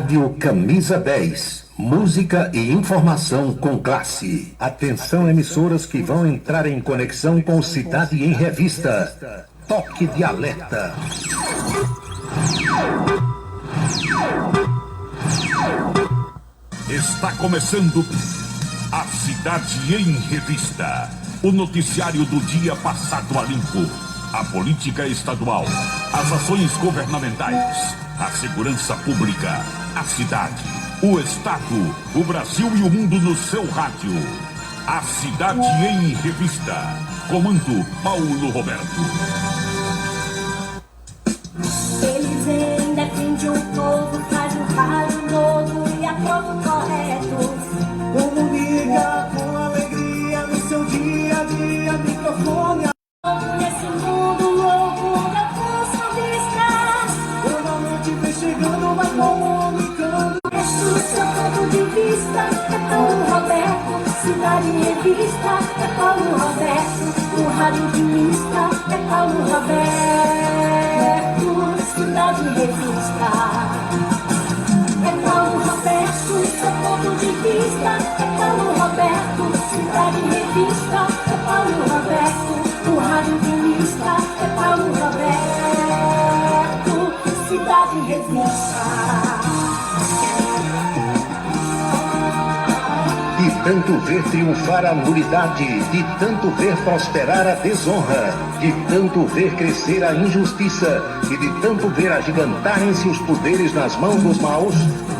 Rádio Camisa 10. Música e informação com classe. Atenção, emissoras que vão entrar em conexão com Cidade em Revista. Toque de alerta. Está começando a Cidade em Revista. O noticiário do dia passado a limpo. A política estadual, as ações governamentais, a segurança pública, a cidade, o estado, o Brasil e o mundo no seu rádio. A Cidade em Revista. Comando Paulo Roberto. Eles ainda defendem um povo, faz um rádio novo e a povo correto. Comunica com alegria no seu dia a dia, microfone. Nesse mundo louco da força vista, Toda noite vem chegando, vai comunicando. do seu ponto de vista, é Paulo Roberto. Cidade em Revista, é Paulo Roberto. O rádio de mista, é Paulo Roberto. Cidade em Revista, é Paulo Roberto. Seu ponto de vista, é Paulo Roberto. Cidade em Revista, é Paulo Roberto. O rádio de mista, é Paulo Roberto. Cidade em Revista. De tanto ver triunfar a nulidade, de tanto ver prosperar a desonra, de tanto ver crescer a injustiça e de tanto ver agigantarem-se os poderes nas mãos dos maus,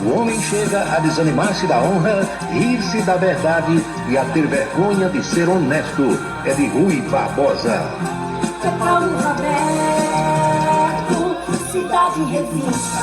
o homem chega a desanimar-se da honra, rir-se da verdade e a ter vergonha de ser honesto. É de Rui Barbosa. É Paulo Roberto. Cidade em Revista.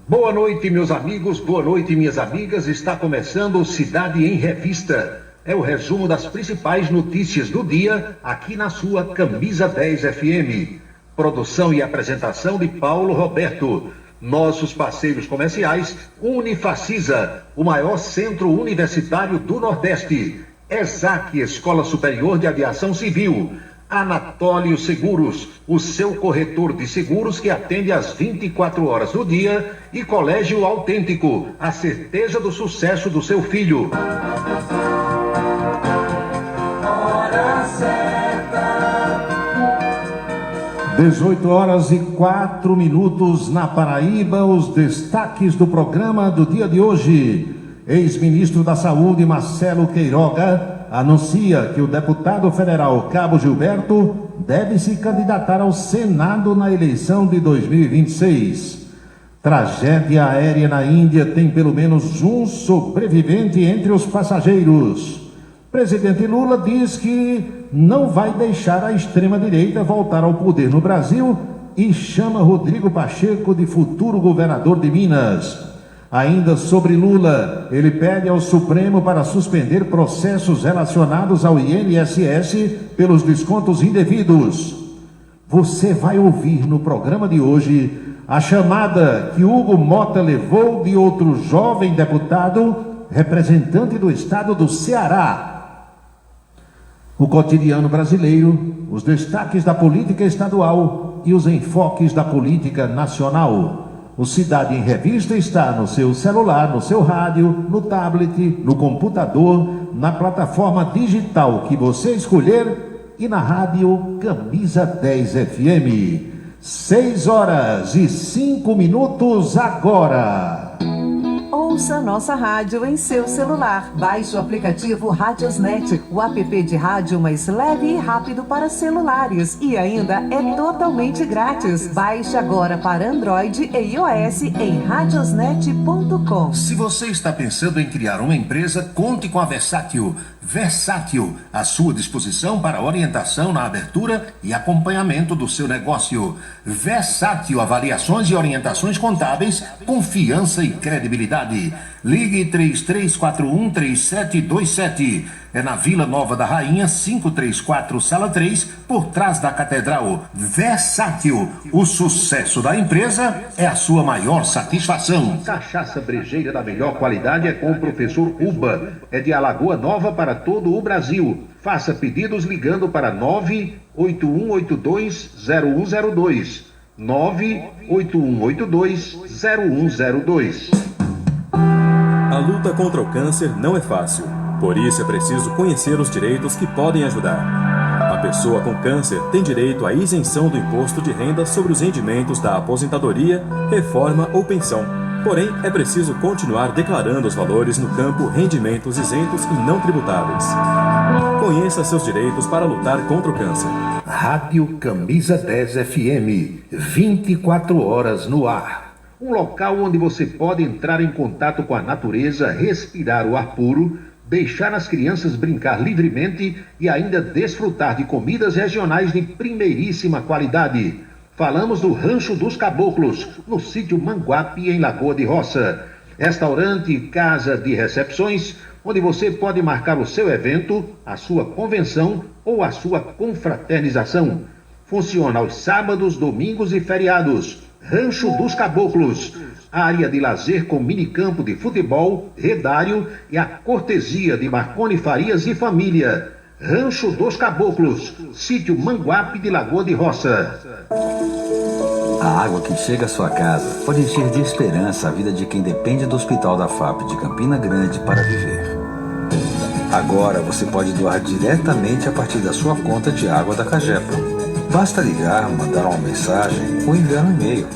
Boa noite, meus amigos, boa noite, minhas amigas. Está começando o Cidade em Revista. É o resumo das principais notícias do dia aqui na sua Camisa 10 FM. Produção e apresentação de Paulo Roberto. Nossos parceiros comerciais, Unifacisa, o maior centro universitário do Nordeste. ESAC, Escola Superior de Aviação Civil. Anatólio Seguros, o seu corretor de seguros que atende às 24 horas do dia, e Colégio Autêntico, a certeza do sucesso do seu filho. Hora certa. 18h04 na Paraíba. Os destaques do programa do dia de hoje. Ex-ministro da Saúde Marcelo Queiroga anuncia que o deputado federal Cabo Gilberto deve se candidatar ao Senado na eleição de 2026. Tragédia aérea na Índia tem pelo menos um sobrevivente entre os passageiros. Presidente Lula diz que não vai deixar a extrema-direita voltar ao poder no Brasil e chama Rodrigo Pacheco de futuro governador de Minas. Ainda sobre Lula, ele pede ao Supremo para suspender processos relacionados ao INSS pelos descontos indevidos. Você vai ouvir no programa de hoje a chamada que Hugo Mota levou de outro jovem deputado, representante do estado do Ceará. O cotidiano brasileiro, os destaques da política estadual e os enfoques da política nacional. O Cidade em Revista está no seu celular, no seu rádio, no tablet, no computador, na plataforma digital que você escolher e na rádio Camisa 10 FM. 6h05 agora. Ouça nossa rádio em seu celular. Baixe o aplicativo Radiosnet, o app de rádio mais leve e rápido para celulares. E ainda é totalmente grátis. Baixe agora para Android e iOS em radiosnet.com. Se você está pensando em criar uma empresa, conte com a Versátil. Versátil, à sua disposição para orientação na abertura e acompanhamento do seu negócio. Versátil, avaliações e orientações contábeis, confiança e credibilidade. Ligue 33413727. É na Vila Nova da Rainha, 534, Sala 3, por trás da Catedral. Versátil, o sucesso da empresa é a sua maior satisfação. Cachaça brejeira da melhor qualidade é com o professor Uba. É de Alagoa Nova para todo o Brasil. Faça pedidos ligando para 981820102. 981820102. A luta contra o câncer não é fácil, por isso é preciso conhecer os direitos que podem ajudar. A pessoa com câncer tem direito à isenção do imposto de renda sobre os rendimentos da aposentadoria, reforma ou pensão. Porém, é preciso continuar declarando os valores no campo rendimentos isentos e não tributáveis. Conheça seus direitos para lutar contra o câncer. Rádio Camisa 10 FM, 24 horas no ar. Um local onde você pode entrar em contato com a natureza, respirar o ar puro, deixar as crianças brincar livremente e ainda desfrutar de comidas regionais de primeiríssima qualidade. Falamos do Rancho dos Caboclos, no sítio Manguape, em Lagoa de Roça. Restaurante e casa de recepções, onde você pode marcar o seu evento, a sua convenção ou a sua confraternização. Funciona aos sábados, domingos e feriados. Rancho dos Caboclos, área de lazer com minicampo de futebol, redário e a cortesia de Marconi Farias e família. Rancho dos Caboclos, sítio Manguape de Lagoa de Roça. A água que chega à sua casa pode encher de esperança a vida de quem depende do Hospital da FAP de Campina Grande para viver. Agora você pode doar diretamente a partir da sua conta de água da Cagepa. Basta ligar, mandar uma mensagem ou enviar um e-mail.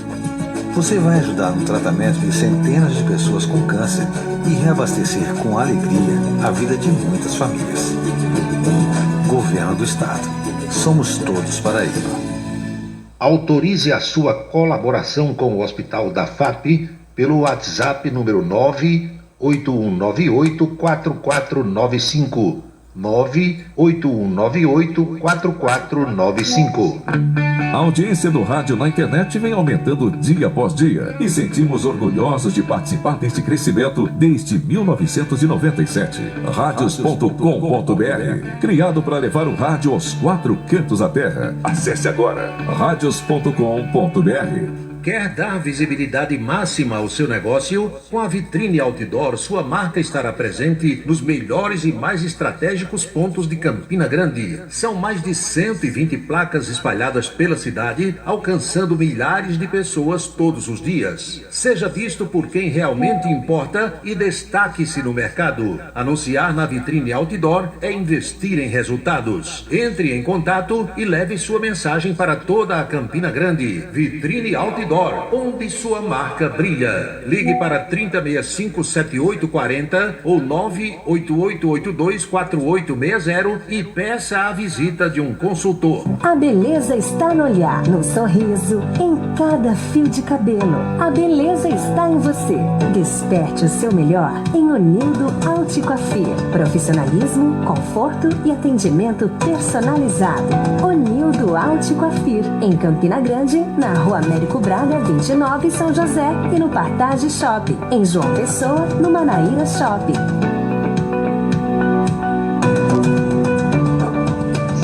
Você vai ajudar no tratamento de centenas de pessoas com câncer e reabastecer com alegria a vida de muitas famílias. Governo do Estado. Somos todos Paraíba. Autorize a sua colaboração com o Hospital da FAP pelo WhatsApp número 98198-4495. 98198-4495. A audiência do rádio na internet vem aumentando dia após dia e sentimos orgulhosos de participar deste crescimento desde 1997. Radios.com.br, criado para levar o rádio aos 4 cantos da terra. Acesse agora radios.com.br. Quer dar visibilidade máxima ao seu negócio? Com a Vitrine Outdoor, sua marca estará presente nos melhores e mais estratégicos pontos de Campina Grande. São mais de 120 placas espalhadas pela cidade, alcançando milhares de pessoas todos os dias. Seja visto por quem realmente importa e destaque-se no mercado. Anunciar na Vitrine Outdoor é investir em resultados. Entre em contato e leve sua mensagem para toda a Campina Grande. Vitrine Outdoor, onde sua marca brilha. Ligue para 3065-7840 ou 98882-4860 e peça a visita de um consultor. A beleza está no olhar, no sorriso, em cada fio de cabelo. A beleza está em você. Desperte o seu melhor em Onildo Alticoafir. Profissionalismo, conforto e atendimento personalizado. Onildo Alticoafir, em Campina Grande, na Rua Américo Braga 29, São José, e no Partage Shopping, em João Pessoa, no Manaíra Shopping.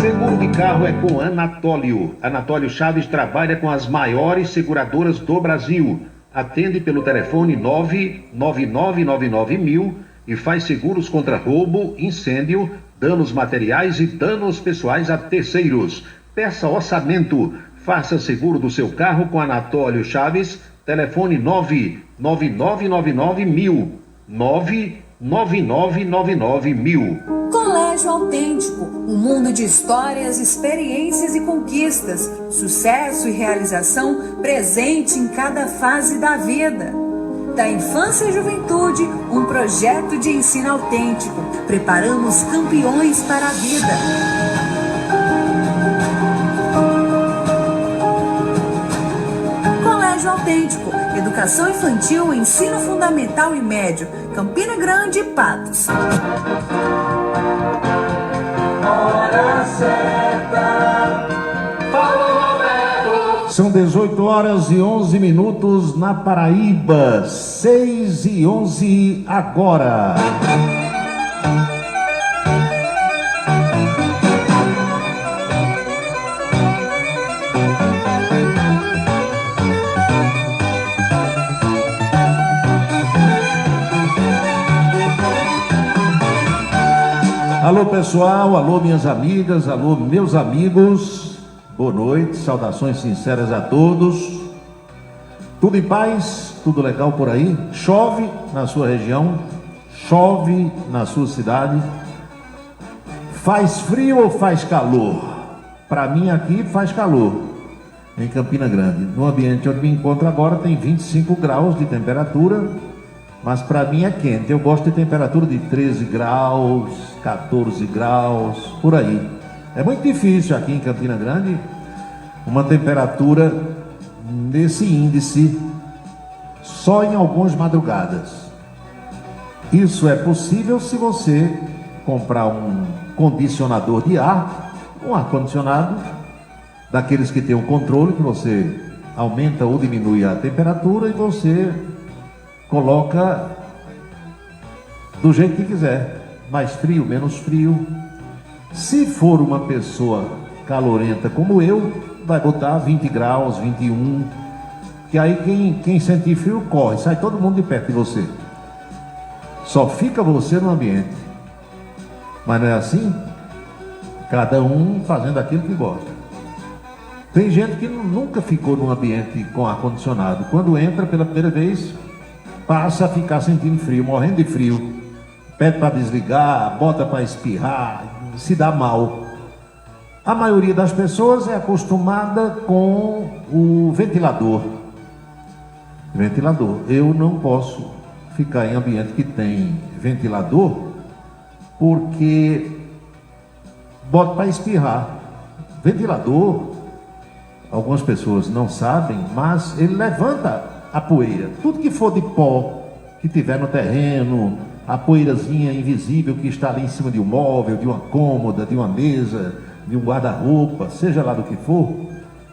Seguro de carro é com Anatólio. Anatólio Chaves trabalha com as maiores seguradoras do Brasil. Atende pelo telefone 99999 e faz seguros contra roubo, incêndio, danos materiais e danos pessoais a terceiros. Peça orçamento. Faça seguro do seu carro com Anatólio Chaves. Telefone 99999 99999 Colégio Autêntico, um mundo de histórias, experiências e conquistas, sucesso e realização presente em cada fase da vida. Da infância e juventude, um projeto de ensino autêntico. Preparamos campeões para a vida. Colégio Autêntico, educação infantil, ensino fundamental e médio, Campina Grande e Patos. Hora certa. São 18 horas e 11 minutos na Paraíba, 6 e 11 agora. Alô pessoal, alô minhas amigas, alô meus amigos. Boa noite, saudações sinceras a todos. Tudo em paz? Tudo legal por aí? Chove na sua região? Chove na sua cidade? Faz frio ou faz calor? Para mim aqui faz calor, em Campina Grande. No ambiente onde me encontro agora tem 25 graus de temperatura, mas para mim é quente. Eu gosto de temperatura de 13 graus, 14 graus, por aí. É muito difícil aqui em Campina Grande uma temperatura nesse índice só em algumas madrugadas. Isso é possível se você comprar um condicionador de ar, um ar-condicionado, daqueles que tem um controle, que você aumenta ou diminui a temperatura e você coloca do jeito que quiser, mais frio, menos frio. Se for uma pessoa calorenta como eu, vai botar 20 graus, 21, que aí quem sentir frio corre, sai todo mundo de perto de você. Só fica você no ambiente. Mas não é assim? Cada um fazendo aquilo que gosta. Tem gente que nunca ficou num ambiente com ar-condicionado. Quando entra pela primeira vez, passa a ficar sentindo frio, morrendo de frio. Pede para desligar, bota para espirrar, se dá mal. A maioria das pessoas é acostumada com o ventilador. Eu não posso ficar em ambiente que tem ventilador, porque bota para espirrar. Ventilador, algumas pessoas não sabem, mas ele levanta a poeira. Tudo que for de pó, que tiver no terreno, a poeirazinha invisível que está ali em cima de um móvel, de uma cômoda, de uma mesa, de um guarda-roupa, seja lá do que for,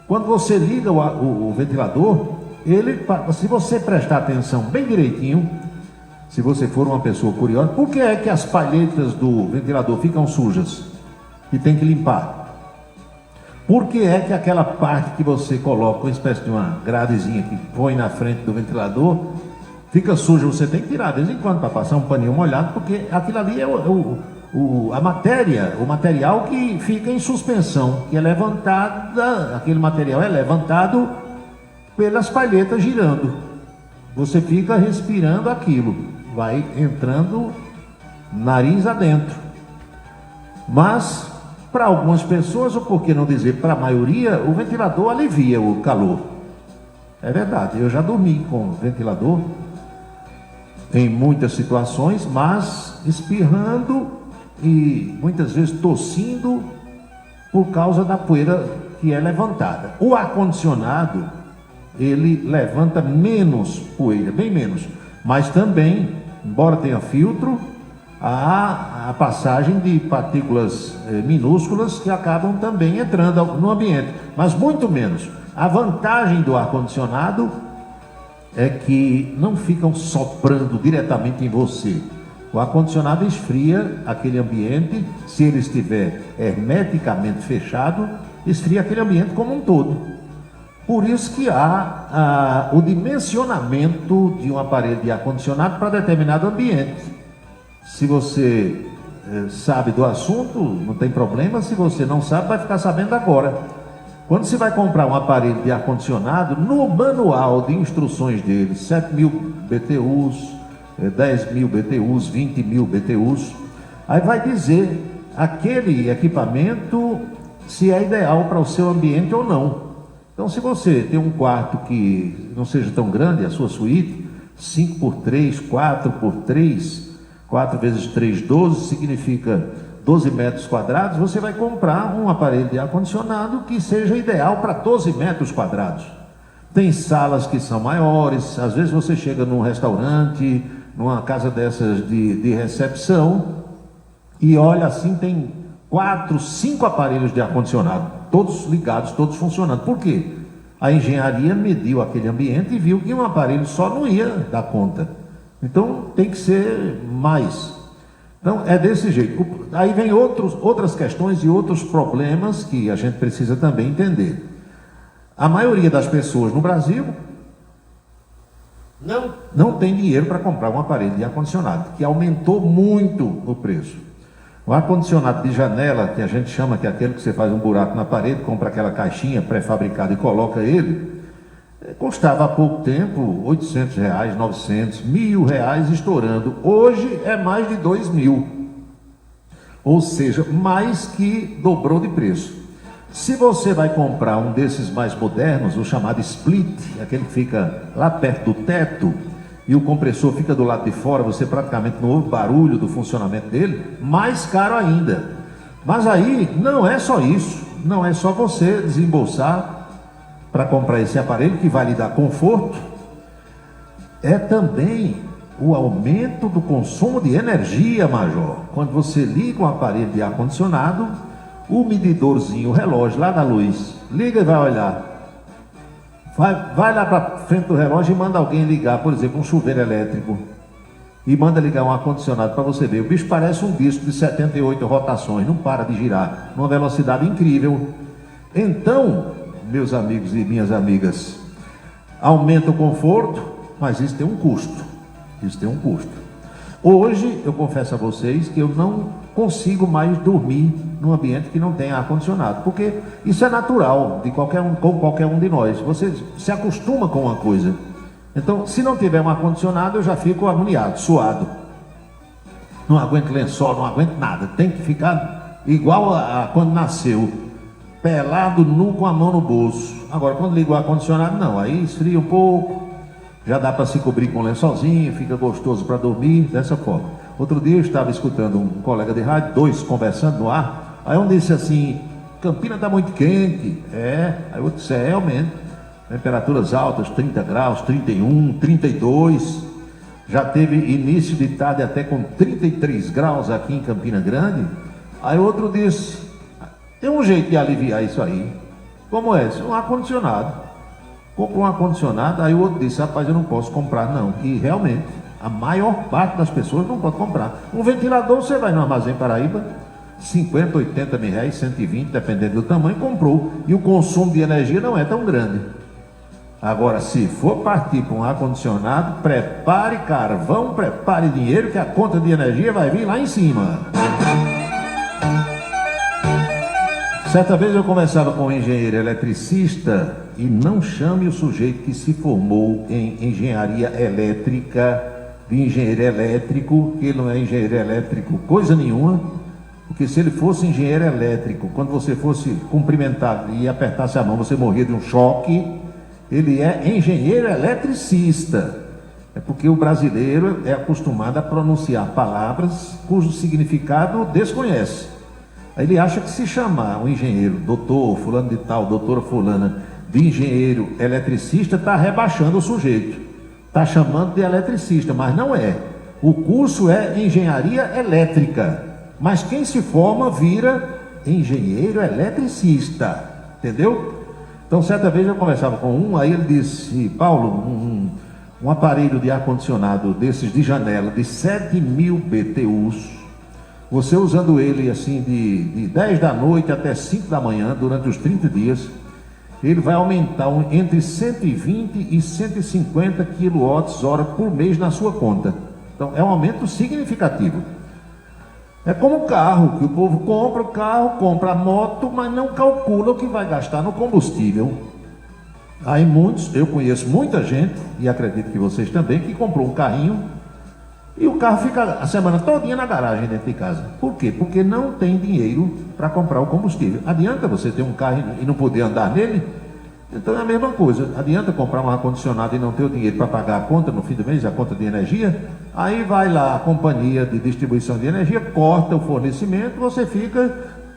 quando você liga o ventilador, ele, se você prestar atenção bem direitinho, se você for uma pessoa curiosa, por que é que as palhetas do ventilador ficam sujas e tem que limpar? Por que é que aquela parte que você coloca, uma espécie de uma gradezinha que põe na frente do ventilador, fica suja? Você tem que tirar de vez em quando para passar um paninho molhado, porque aquilo ali é a matéria, o material que fica em suspensão, que é levantada, aquele material é levantado pelas palhetas girando. Você fica respirando aquilo, vai entrando nariz adentro. Mas para algumas pessoas, ou por que não dizer para a maioria, o ventilador alivia o calor. É verdade, eu já dormi com ventilador em muitas situações, mas espirrando e muitas vezes tossindo por causa da poeira que é levantada. O ar-condicionado, ele levanta menos poeira, bem menos, mas também, embora tenha filtro, há a passagem de partículas minúsculas que acabam também entrando no ambiente, mas muito menos. A vantagem do ar-condicionado é que não ficam soprando diretamente em você. O ar-condicionado esfria aquele ambiente, se ele estiver hermeticamente fechado, esfria aquele ambiente como um todo. Por isso que há o dimensionamento de um aparelho de ar-condicionado para determinado ambiente. Se você sabe do assunto, não tem problema. Se você não sabe, vai ficar sabendo agora. Quando você vai comprar um aparelho de ar-condicionado, no manual de instruções dele, 7.000 BTUs, 10.000 BTUs, 20.000 BTUs, aí vai dizer aquele equipamento se é ideal para o seu ambiente ou não. Então, se você tem um quarto que não seja tão grande, a sua suíte, 5x3, 4x3, 4 vezes 3, 12, significa 12 metros quadrados, você vai comprar um aparelho de ar-condicionado que seja ideal para 12 metros quadrados. Tem salas que são maiores, às vezes você chega num restaurante, numa casa dessas de recepção, e olha assim, tem 4, 5 aparelhos de ar-condicionado, todos ligados, todos funcionando. Por quê? A engenharia mediu aquele ambiente e viu que um aparelho só não ia dar conta. Então tem que ser mais. Então é desse jeito. Aí vem outras questões e outros problemas que a gente precisa também entender. A maioria das pessoas no Brasil não tem dinheiro para comprar um aparelho de ar-condicionado, que aumentou muito o preço. O ar-condicionado de janela, que a gente chama, que é aquele que você faz um buraco na parede, compra aquela caixinha pré-fabricada e coloca ele, custava há pouco tempo R$800, 900, R$1.000 estourando. Hoje é mais de 2.000. Ou seja, mais que dobrou de preço. Se você vai comprar um desses mais modernos, o chamado split, aquele que fica lá perto do teto, e o compressor fica do lado de fora, você praticamente não ouve barulho do funcionamento dele, mais caro ainda. Mas aí não é só isso, não é só você desembolsar para comprar esse aparelho que vai lhe dar conforto, é também o aumento do consumo de energia, Major. Quando você liga um aparelho de ar-condicionado, o medidorzinho, o relógio lá da luz, liga e vai olhar. Vai lá para frente do relógio e manda alguém ligar, por exemplo, um chuveiro elétrico, e manda ligar um ar-condicionado para você ver. O bicho parece um disco de 78 rotações, não para de girar, numa velocidade incrível. Então, meus amigos e minhas amigas, aumenta o conforto, mas isso tem um custo. Isso tem um custo. Hoje, eu confesso a vocês que eu não consigo mais dormir num ambiente que não tem ar-condicionado, porque isso é natural de com qualquer um de nós. Você se acostuma com uma coisa. Então, se não tiver um ar-condicionado, eu já fico agoniado, suado. Não aguento lençol, não aguento nada. Tem que ficar igual a quando nasceu, pelado, nu, com a mão no bolso. Agora, quando liga o ar-condicionado, não. Aí esfria um pouco, já dá para se cobrir com um lençolzinho, fica gostoso para dormir, dessa forma. Outro dia eu estava escutando um colega de rádio, dois conversando no ar, aí um disse assim: Campina está muito quente. Aí o outro disse: realmente, temperaturas altas, 30 graus, 31, 32, já teve início de tarde até com 33 graus aqui em Campina Grande. Aí o outro disse: tem um jeito de aliviar isso aí. Como é? Um ar-condicionado. Comprou um ar-condicionado. Aí o outro disse: rapaz, eu não posso comprar não. E realmente, a maior parte das pessoas não pode comprar. Um ventilador, você vai no Armazém Paraíba, 50, 80 mil reais, 120, dependendo do tamanho, comprou. E o consumo de energia não é tão grande. Agora, se for partir para um ar-condicionado, prepare carvão, prepare dinheiro, que a conta de energia vai vir lá em cima. Certa vez eu conversava com um engenheiro eletricista, e não chame o sujeito que se formou em engenharia elétrica de engenheiro elétrico, que ele não é engenheiro elétrico coisa nenhuma, porque se ele fosse engenheiro elétrico, quando você fosse cumprimentar e apertasse a mão, você morria de um choque. Ele é engenheiro eletricista. É porque o brasileiro é acostumado a pronunciar palavras cujo significado desconhece. Aí ele acha que se chamar um engenheiro, doutor fulano de tal, doutora fulana, de engenheiro eletricista, está rebaixando o sujeito. Está chamando de eletricista, mas não é. O curso é engenharia elétrica. Mas quem se forma vira engenheiro eletricista. Entendeu? Então, certa vez eu conversava com um, aí ele disse: Paulo, um aparelho de ar-condicionado desses de janela, de 7.000 BTUs, você usando ele assim de 10 da noite até 5 da manhã, durante os 30 dias, ele vai aumentar entre 120 e 150 kWh por mês na sua conta. Então, é um aumento significativo. É como o carro, que o povo compra o carro, compra a moto, mas não calcula o que vai gastar no combustível. Aí eu conheço muita gente, e acredito que vocês também, que comprou um carrinho e o carro fica a semana todinha na garagem dentro de casa. Por quê? Porque não tem dinheiro para comprar o combustível. Adianta você ter um carro e não poder andar nele? Então é a mesma coisa. Adianta comprar um ar-condicionado e não ter o dinheiro para pagar a conta no fim do mês, a conta de energia? Aí vai lá a companhia de distribuição de energia, corta o fornecimento, você fica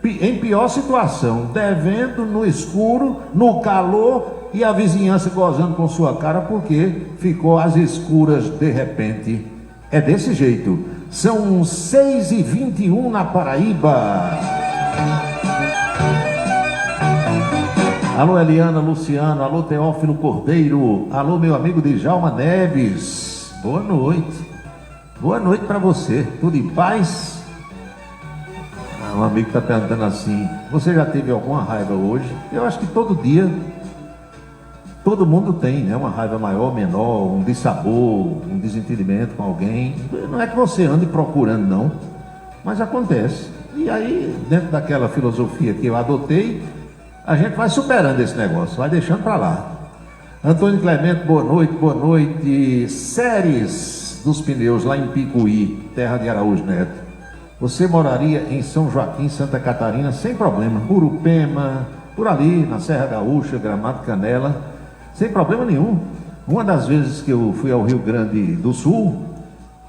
em pior situação, devendo no escuro, no calor, e a vizinhança gozando com sua cara porque ficou às escuras de repente. É desse jeito. São 6h21 na Paraíba. Alô Eliana, Luciano, alô Teófilo Cordeiro, alô meu amigo Djalma Neves, boa noite. Boa noite para você, tudo em paz? Um amigo está perguntando assim: você já teve alguma raiva hoje? Eu acho que todo dia, todo mundo tem, né? Uma raiva maior, menor, um dissabor, um desentendimento com alguém. Não é que você ande procurando não, mas acontece. E aí, dentro daquela filosofia que eu adotei, a gente vai superando esse negócio, vai deixando para lá. Antônio Clemente, boa noite, boa noite. Séries dos Pneus, lá em Picuí, terra de Araújo Neto. Você moraria em São Joaquim, Santa Catarina, sem problema. Urupema, por ali, na Serra Gaúcha, Gramado, Canela, sem problema nenhum. Uma das vezes que eu fui ao Rio Grande do Sul,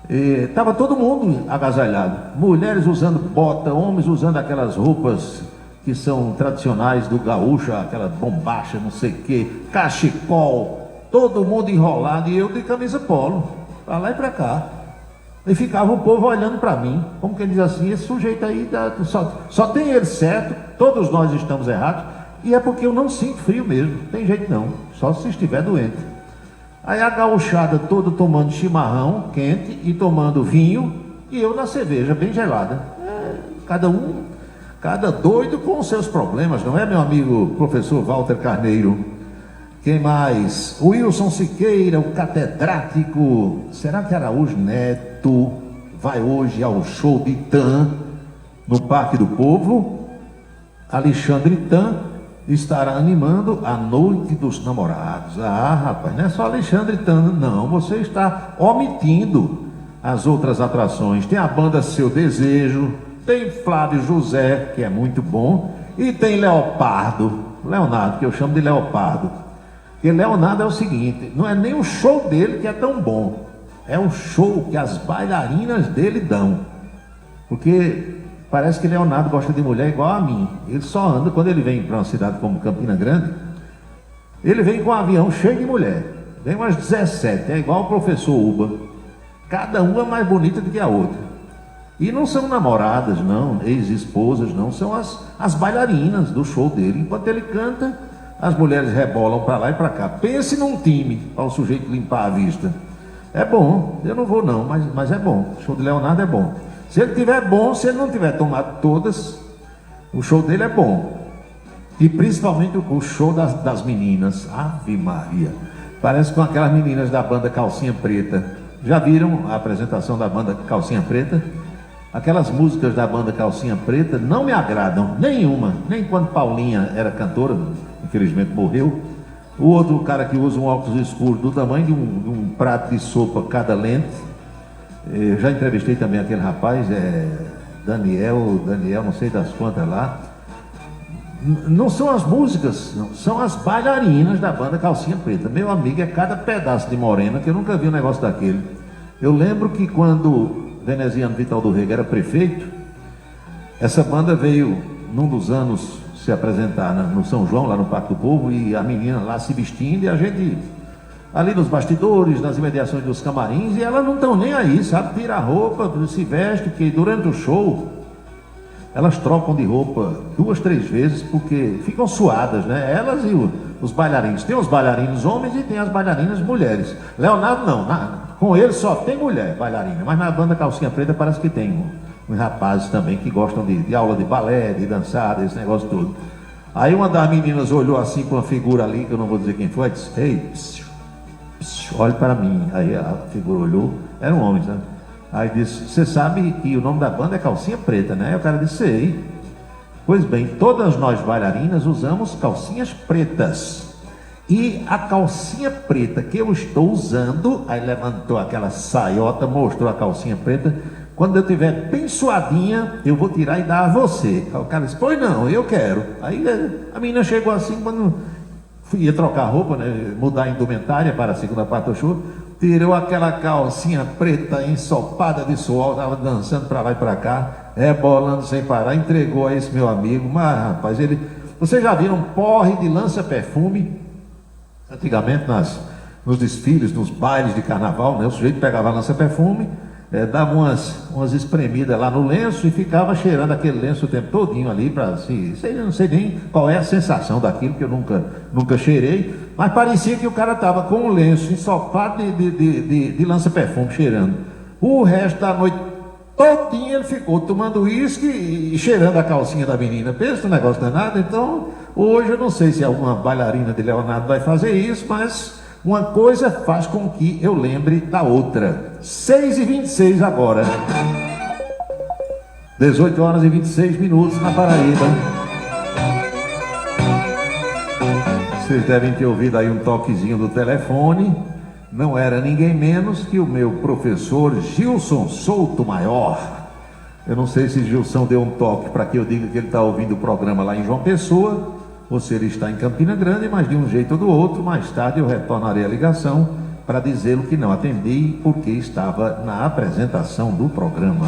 estava todo mundo agasalhado. Mulheres usando bota, homens usando aquelas roupas que são tradicionais do gaúcho, aquela bombacha, não sei o que, cachecol, todo mundo enrolado e eu de camisa polo, para lá e para cá. E ficava o povo olhando para mim, como que diz assim, esse sujeito aí só tem ele certo, todos nós estamos errados, e é porque eu não sinto frio mesmo, tem jeito não, só se estiver doente. Aí a gauchada toda tomando chimarrão quente e tomando vinho, e eu na cerveja bem gelada. Cada doido com os seus problemas, não é, meu amigo professor Walter Carneiro? Quem mais? O Wilson Siqueira, o catedrático. Será que Araújo Neto vai hoje ao show de Tan no Parque do Povo? Alexandre Tan estará animando a Noite dos Namorados. Ah, rapaz, não é só Alexandre Tan, não. Você está omitindo as outras atrações. Tem a banda Seu Desejo, tem Flávio José, que é muito bom, e tem Leonardo, que eu chamo de Leopardo. Porque Leonardo é o seguinte, não é nem o show dele que é tão bom, é o show que as bailarinas dele dão. Porque parece que Leonardo gosta de mulher igual a mim. Ele só anda, quando ele vem para uma cidade como Campina Grande, ele vem com um avião cheio de mulher. Vem umas 17, é igual o professor Uba. Cada uma mais bonita do que a outra. E não são namoradas, não, ex-esposas, não, são as bailarinas do show dele. Enquanto ele canta, as mulheres rebolam para lá e para cá. Pense num time para o sujeito limpar a vista. É bom, eu não vou não, mas é bom. O show de Leonardo é bom. Se ele tiver bom, se ele não tiver tomado todas, o show dele é bom. E principalmente o show das meninas. Ave Maria. Parece com aquelas meninas da banda Calcinha Preta. Já viram a apresentação da banda Calcinha Preta? Aquelas músicas da banda Calcinha Preta não me agradam, nenhuma. Nem quando Paulinha era cantora, infelizmente morreu. O outro cara que usa um óculos escuro do tamanho de um prato de sopa cada lente. Eu já entrevistei também aquele rapaz, Daniel, não sei das quantas lá. Não são as músicas, não, são as bailarinas da banda Calcinha Preta. Meu amigo, é cada pedaço de morena que eu nunca vi um negócio daquele. Eu lembro que quando Veneziano Vital do Rego era prefeito, essa banda veio num dos anos se apresentar no São João, lá no Parque do Povo, e a menina lá se vestindo, e a gente ali nos bastidores, nas imediações dos camarins, e elas não estão nem aí, sabe? Tira a roupa, se veste, que durante o show elas trocam de roupa 2, 3 vezes, porque ficam suadas, né? Elas e os bailarinos. Tem os bailarinos homens e tem as bailarinas mulheres. Leonardo não, com ele só tem mulher bailarina, mas na banda Calcinha Preta parece que tem uns rapazes também que gostam de aula de balé, de dançar, desse negócio todo. Aí uma das meninas olhou assim com uma figura ali, que eu não vou dizer quem foi, e disse: ei, olhe para mim. Aí a figura olhou, era um homem, sabe? Aí disse: você sabe que o nome da banda é Calcinha Preta, né? Aí o cara disse: sei. Pois bem, todas nós bailarinas usamos calcinhas pretas. E a calcinha preta que eu estou usando, aí levantou aquela saiota, mostrou a calcinha preta. Quando eu tiver bem suadinha, eu vou tirar e dar a você. Aí o cara disse: pois não, eu quero. Aí a menina chegou assim, quando ia trocar roupa, né, mudar a indumentária para a segunda parte do show, tirou aquela calcinha preta ensopada de suor, estava dançando para lá e para cá, rebolando sem parar, entregou a esse meu amigo. Mas rapaz, vocês já viram porre de lança-perfume? Antigamente nos desfiles, nos bailes de carnaval, né, o sujeito pegava lança-perfume, dava umas espremidas lá no lenço e ficava cheirando aquele lenço o tempo todinho ali, não sei nem qual é a sensação daquilo, que eu nunca cheirei, mas parecia que o cara estava com o lenço ensopado de lança-perfume cheirando. O resto da noite todinho ele ficou tomando uísque e cheirando a calcinha da menina. Pensa no negócio danado. Então hoje eu não sei se alguma bailarina de Leonardo vai fazer isso, mas uma coisa faz com que eu lembre da outra. 6h26 agora. 18 horas e 26 minutos na Paraíba. Vocês devem ter ouvido aí um toquezinho do telefone. Não era ninguém menos que o meu professor Gilson Souto Maior. Eu não sei se Gilson deu um toque para que eu diga que ele está ouvindo o programa lá em João Pessoa, ou se ele está em Campina Grande, mas de um jeito ou do outro, mais tarde eu retornarei a ligação para dizê-lo que não atendi porque estava na apresentação do programa.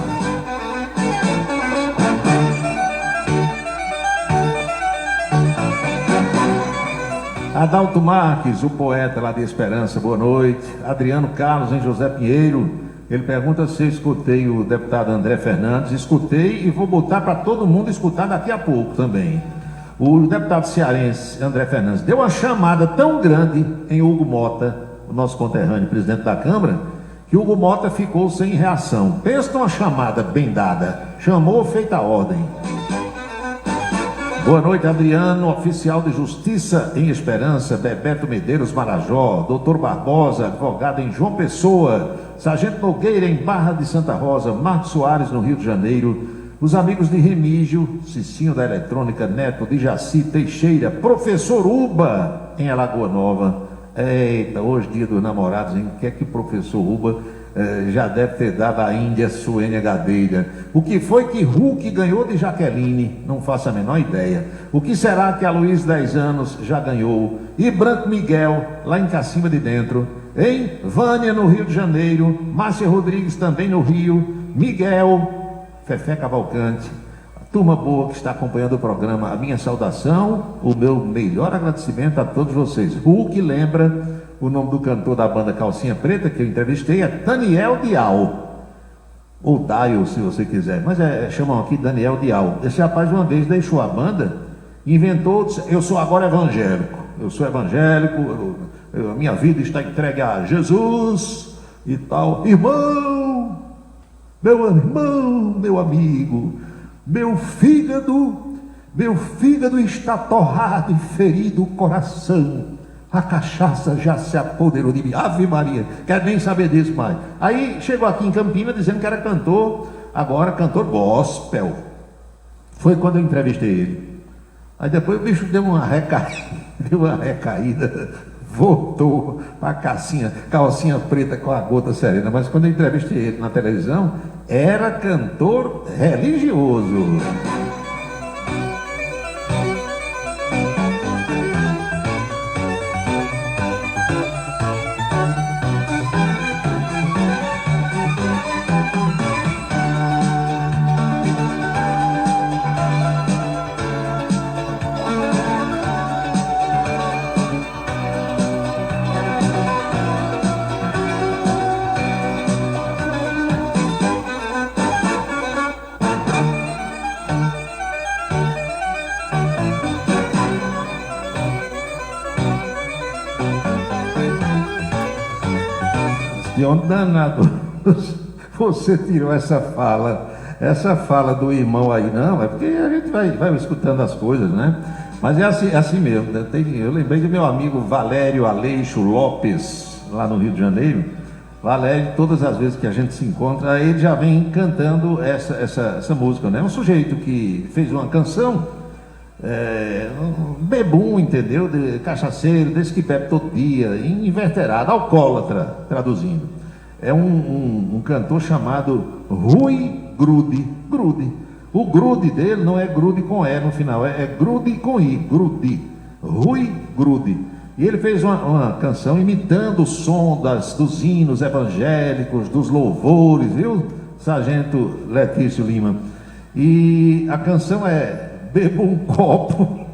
Adalto Marques, o poeta lá de Esperança, boa noite. Adriano Carlos, em José Pinheiro, ele pergunta se eu escutei o deputado André Fernandes. Escutei e vou botar para todo mundo escutar daqui a pouco também. O deputado cearense André Fernandes deu uma chamada tão grande em Hugo Mota, o nosso conterrâneo presidente da Câmara, que Hugo Mota ficou sem reação. Pensa numa chamada bem dada, chamou feita a ordem. Boa noite, Adriano, oficial de Justiça em Esperança, Bebeto Medeiros Marajó, doutor Barbosa, advogado em João Pessoa, Sargento Nogueira em Barra de Santa Rosa, Marcos Soares no Rio de Janeiro, os amigos de Remígio, Cicinho da Eletrônica, Neto de Jaci Teixeira, Professor Uba em Alagoa Nova. Eita, hoje dia dos namorados, hein? O que é que o professor Uba já deve ter dado à Índia Suênia Gadelha? O que foi que Hulk ganhou de Jaqueline? Não faço a menor ideia. O que será que a Luiz 10 anos já ganhou? E Branco Miguel, lá em Cacimba de Dentro, hein? Vânia no Rio de Janeiro, Márcia Rodrigues também no Rio, Miguel, Fefé Cavalcante, a turma boa que está acompanhando o programa, a minha saudação, o meu melhor agradecimento a todos vocês. Hulk lembra o nome do cantor da banda Calcinha Preta, que eu entrevistei, é Daniel Dial, ou Dial, se você quiser, mas chamam aqui Daniel Dial. Esse rapaz uma vez deixou a banda, inventou, disse, eu sou agora evangélico, a minha vida está entregue a Jesus e tal. Irmão, meu amigo, meu fígado está torrado e ferido o coração. A cachaça já se apoderou de mim. Ave Maria, quero nem saber disso mais. Aí chegou aqui em Campinas dizendo que era cantor, agora cantor gospel. Foi quando eu entrevistei ele. Aí depois o bicho deu uma recaída, voltou para a calcinha preta com a gota serena. Mas quando eu entrevistei ele na televisão, era cantor religioso. De onde danado você tirou essa fala do irmão aí? Não, é porque a gente vai escutando as coisas, né? Mas é assim mesmo. Eu lembrei do meu amigo Valério Aleixo Lopes, lá no Rio de Janeiro. Valério, todas as vezes que a gente se encontra, ele já vem cantando essa música, né? Um sujeito que fez uma canção, bebum, entendeu? Cachaceiro, desse que bebe todo dia, inverterado, alcoólatra, traduzindo. É um cantor chamado Rui Grude. O Grude dele não é Grude com E no final, é Grude com I, Grude. Rui Grude. E ele fez uma canção imitando o som dos hinos evangélicos, dos louvores, viu, Sargento Letício Lima? E a canção é Beba um copo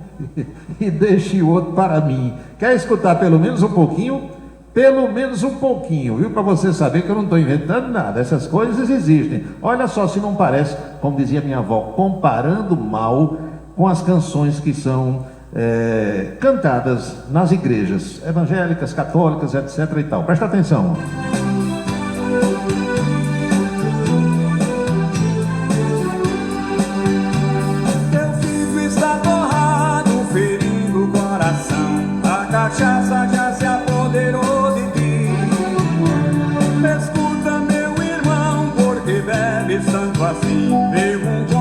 e deixe o outro para mim. Quer escutar pelo menos um pouquinho? Pelo menos um pouquinho, viu? Para você saber que eu não estou inventando nada. Essas coisas existem. Olha só se não parece, como dizia minha avó, comparando mal com as canções que são cantadas nas igrejas evangélicas, católicas, etc. e tal. Presta atenção. Cachaça já se apoderou de ti. Escuta, meu irmão, porque bebes tanto assim? Pergunta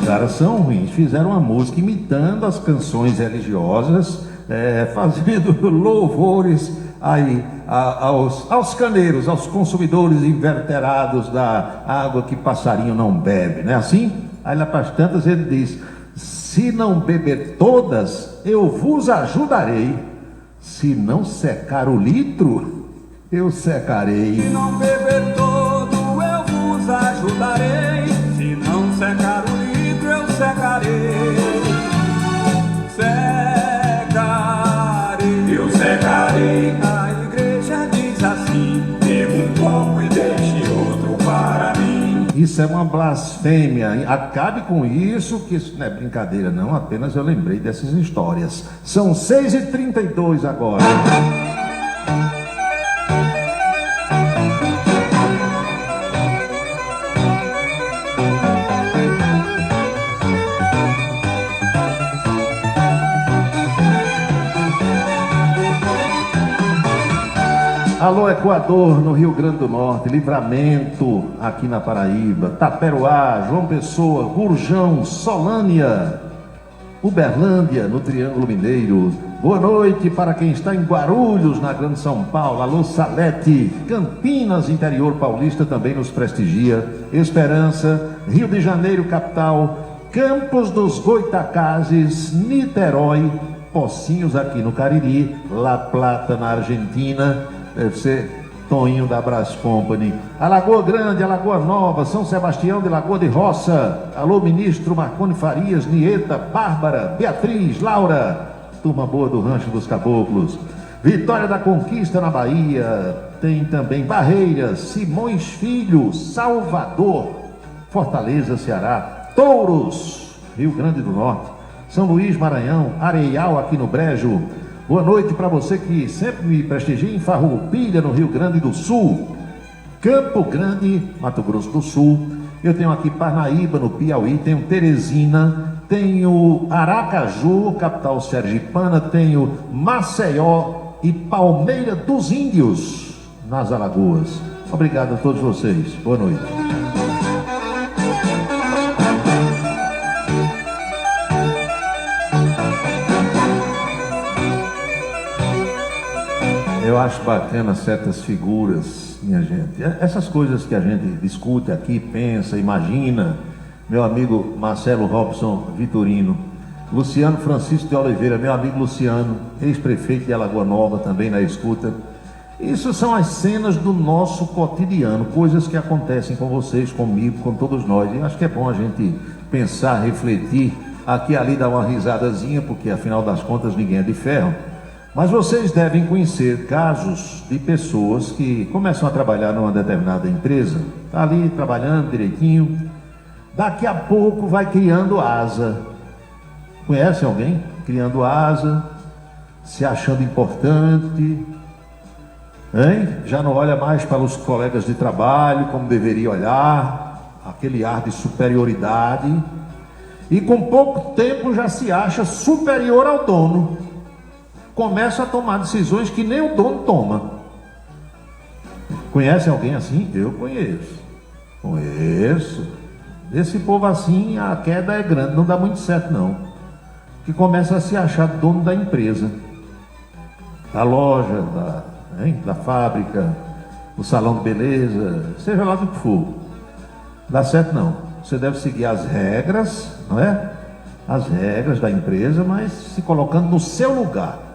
caras são ruins. Fizeram uma música imitando as canções religiosas, fazendo louvores aí aos caneiros, aos consumidores inveterados da água que passarinho não bebe, não é assim? Aí lá para as tantas ele diz: se não beber todas, eu vos ajudarei. Se não secar o litro, eu secarei. Se não beber todo, eu vos ajudarei. Se não secar o litro, eu secarei. Secarei, eu secarei. A igreja diz assim: beba um copo e deixe outro para mim. Isso é uma blasfêmia. Acabe com isso, que isso não é brincadeira não, apenas eu lembrei dessas histórias. São 6h32 agora. Alô Equador, no Rio Grande do Norte, Livramento, aqui na Paraíba, Taperoá, João Pessoa, Gurjão, Solânia, Uberlândia, no Triângulo Mineiro. Boa noite para quem está em Guarulhos, na Grande São Paulo. Alô Salete, Campinas, interior paulista, também nos prestigia. Esperança, Rio de Janeiro, capital, Campos dos Goitacazes, Niterói, Pocinhos aqui no Cariri, La Plata na Argentina. Deve ser Toninho da Brás Company. Alagoa Grande, Alagoa Nova, São Sebastião de Lagoa de Roça. Alô, ministro Marconi Farias, Nieta, Bárbara, Beatriz, Laura. Turma boa do Rancho dos Caboclos. Vitória da Conquista na Bahia. Tem também Barreiras, Simões Filho, Salvador, Fortaleza, Ceará. Touros, Rio Grande do Norte. São Luís, Maranhão. Areial, aqui no Brejo. Boa noite para você que sempre me prestigia em Farroupilha, no Rio Grande do Sul. Campo Grande, Mato Grosso do Sul. Eu tenho aqui Parnaíba, no Piauí. Tenho Teresina. Tenho Aracaju, capital sergipana. Tenho Maceió e Palmeira dos Índios, nas Alagoas. Obrigado a todos vocês. Boa noite. Eu acho bacana certas figuras, minha gente. Essas coisas que a gente discute aqui, pensa, imagina. Meu amigo Marcelo Robson Vitorino, Luciano Francisco de Oliveira, meu amigo Luciano, ex-prefeito de Alagoa Nova, também na escuta. Isso são as cenas do nosso cotidiano, coisas que acontecem com vocês, comigo, com todos nós. E acho que é bom a gente pensar, refletir, aqui e ali dar uma risadazinha, porque afinal das contas ninguém é de ferro. Mas vocês devem conhecer casos de pessoas que começam a trabalhar numa determinada empresa, está ali trabalhando direitinho, daqui a pouco vai criando asa. Conhece alguém? Criando asa, se achando importante, hein? Já não olha mais para os colegas de trabalho como deveria olhar, aquele ar de superioridade, e com pouco tempo já se acha superior ao dono. Começa a tomar decisões que nem o dono toma. Conhece alguém assim? Eu conheço. Esse povo assim, a queda é grande, não dá muito certo não. Que começa a se achar dono da empresa, da loja, da fábrica, do salão de beleza, seja lá do que for. Dá certo não. Você deve seguir as regras, não é? As regras da empresa, mas se colocando no seu lugar.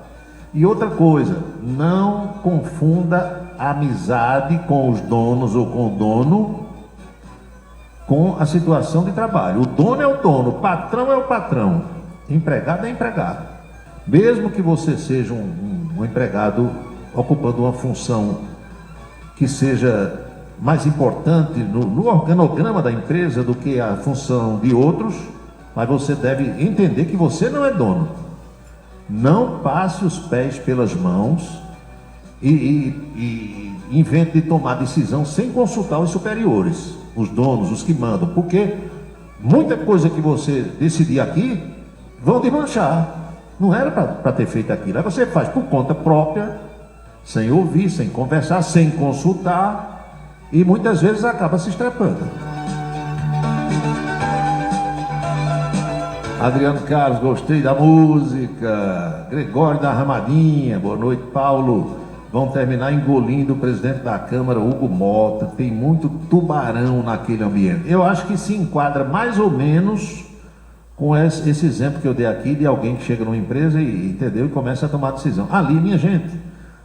E outra coisa, não confunda a amizade com os donos ou com o dono com a situação de trabalho. O dono é o dono, o patrão é o patrão, empregado é empregado. Mesmo que você seja um empregado ocupando uma função que seja mais importante no organograma da empresa do que a função de outros, mas você deve entender que você não é dono. Não passe os pés pelas mãos e invente de tomar decisão sem consultar os superiores, os donos, os que mandam, porque muita coisa que você decidir aqui vão desmanchar. Não era para ter feito aquilo. Aí você faz por conta própria, sem ouvir, sem conversar, sem consultar, e muitas vezes acaba se estrepando. Adriano Carlos, gostei da música. Gregório da Ramadinha, boa noite, Paulo. Vão terminar engolindo o presidente da Câmara, Hugo Mota. Tem muito tubarão naquele ambiente. Eu acho que se enquadra mais ou menos com esse exemplo que eu dei aqui de alguém que chega numa empresa e entendeu, e começa a tomar decisão. Ali, minha gente,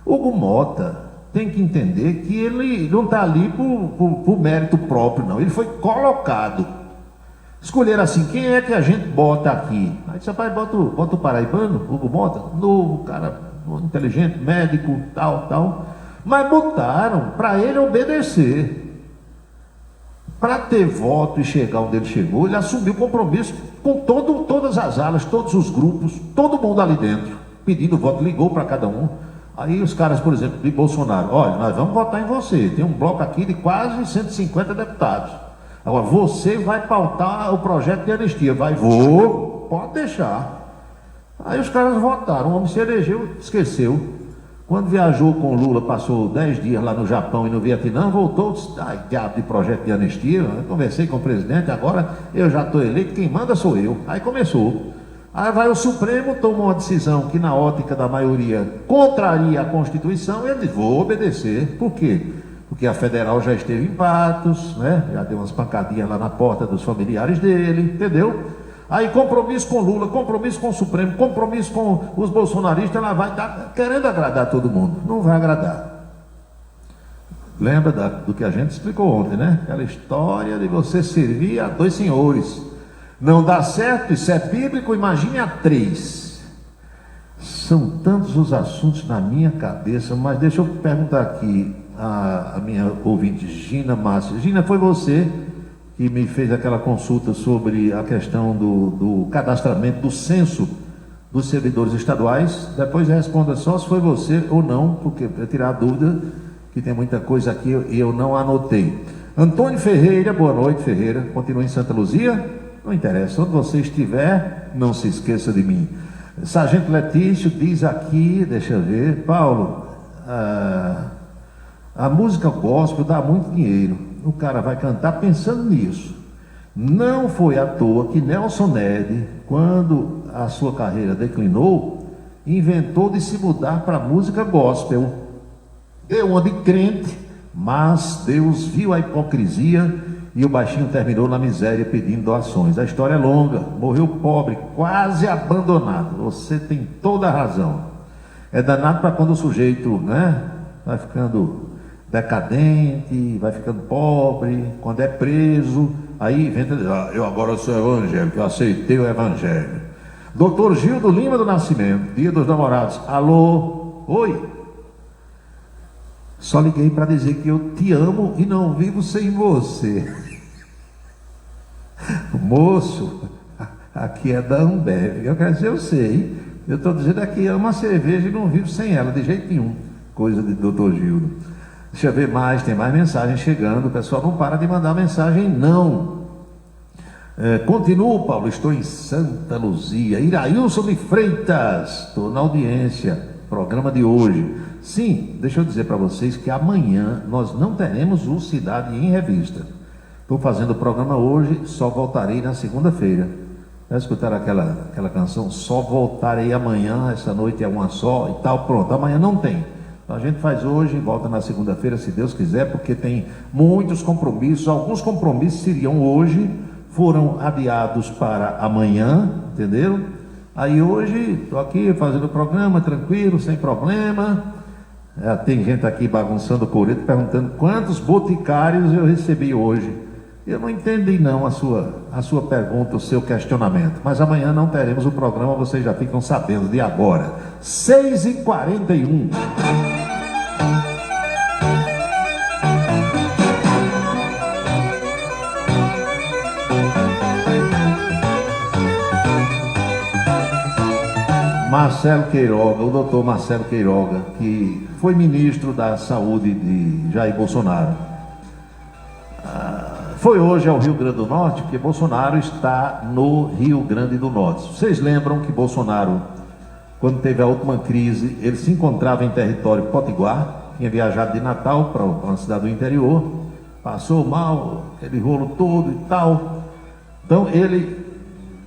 Hugo Mota tem que entender que ele não está ali por mérito próprio, não. Ele foi colocado. Escolheram assim, quem é que a gente bota aqui? Aí disse, rapaz, bota o paraibano, Hugo Mota, novo, cara, inteligente, médico, tal. Mas botaram para ele obedecer. Para ter voto e chegar onde ele chegou, ele assumiu compromisso com todas as alas, todos os grupos, todo mundo ali dentro, pedindo voto, ligou para cada um. Aí os caras, por exemplo, de Bolsonaro, olha, nós vamos votar em você, tem um bloco aqui de quase 150 deputados. Agora, você vai pautar o projeto de anistia. Pode deixar. Aí os caras votaram, o homem se elegeu, esqueceu. Quando viajou com Lula, passou 10 dias lá no Japão e no Vietnã, voltou, disse, diabo de projeto de anistia, eu conversei com o presidente, agora eu já estou eleito, quem manda sou eu. Aí começou. Aí vai o Supremo, tomou uma decisão que na ótica da maioria contraria a Constituição, e ele disse, vou obedecer. Por quê? Porque a federal já esteve em Patos, né? Já deu umas pancadinhas lá na porta dos familiares dele, entendeu? Aí compromisso com Lula, compromisso com o Supremo, compromisso com os bolsonaristas, ela vai estar querendo agradar todo mundo. Não vai agradar. Lembra do que a gente explicou ontem, né? Aquela história de você servir a dois senhores. Não dá certo, isso é bíblico, imagine a três. São tantos os assuntos na minha cabeça, mas deixa eu perguntar aqui a minha ouvinte, Gina Márcia. Gina, foi você que me fez aquela consulta sobre a questão do cadastramento, do censo dos servidores estaduais. Depois responda só se foi você ou não, porque para tirar a dúvida, que tem muita coisa aqui e eu não anotei. Antônio Ferreira, boa noite, Ferreira. Continua em Santa Luzia? Não interessa, onde você estiver, não se esqueça de mim. Sargento Letício diz aqui, deixa eu ver, Paulo, a música gospel dá muito dinheiro. O cara vai cantar pensando nisso. Não foi à toa que Nelson Ned, quando a sua carreira declinou, inventou de se mudar para a música gospel. Deu uma de crente, mas Deus viu a hipocrisia e o baixinho terminou na miséria pedindo doações. A história é longa, morreu pobre, quase abandonado. Você tem toda a razão. É danado para quando o sujeito, né, vai ficando decadente, vai ficando pobre, quando é preso, aí inventa, eu agora sou evangélico, eu aceitei o evangelho. Doutor Gildo Lima do Nascimento, Dia dos Namorados, alô, oi, só liguei para dizer que eu te amo e não vivo sem você. Moço, aqui é da Ambev, eu quero dizer, eu sei, eu estou dizendo aqui, amo a cerveja e não vivo sem ela, de jeito nenhum, coisa de doutor Gildo. Deixa eu ver mais, tem mais mensagem chegando. O pessoal não para de mandar mensagem, não. Continuo, Paulo, estou em Santa Luzia. Irailson de Freitas, estou na audiência, programa de hoje. Sim, deixa eu dizer para vocês que amanhã nós não teremos o Cidade em Revista. Estou fazendo o programa hoje, só voltarei na segunda-feira. Já escutaram aquela canção? Só voltarei amanhã, essa noite é uma só e tal, pronto, amanhã não tem. A gente faz hoje e volta na segunda-feira, se Deus quiser, porque tem muitos compromissos. Alguns compromissos seriam hoje, foram adiados para amanhã, entenderam? Aí hoje, estou aqui fazendo o programa, tranquilo, sem problema. Tem gente aqui bagunçando o coreto, perguntando quantos boticários eu recebi hoje. Eu não entendi não a sua pergunta, o seu questionamento. Mas amanhã não teremos o programa, vocês já ficam sabendo de agora. 6h41. Marcelo Queiroga, o doutor Marcelo Queiroga, que foi ministro da Saúde de Jair Bolsonaro, foi hoje ao Rio Grande do Norte, porque Bolsonaro está no Rio Grande do Norte. Vocês lembram que Bolsonaro, quando teve a última crise, ele se encontrava em território potiguar, tinha viajado de Natal para uma cidade do interior, passou mal, aquele rolo todo e tal. Então ele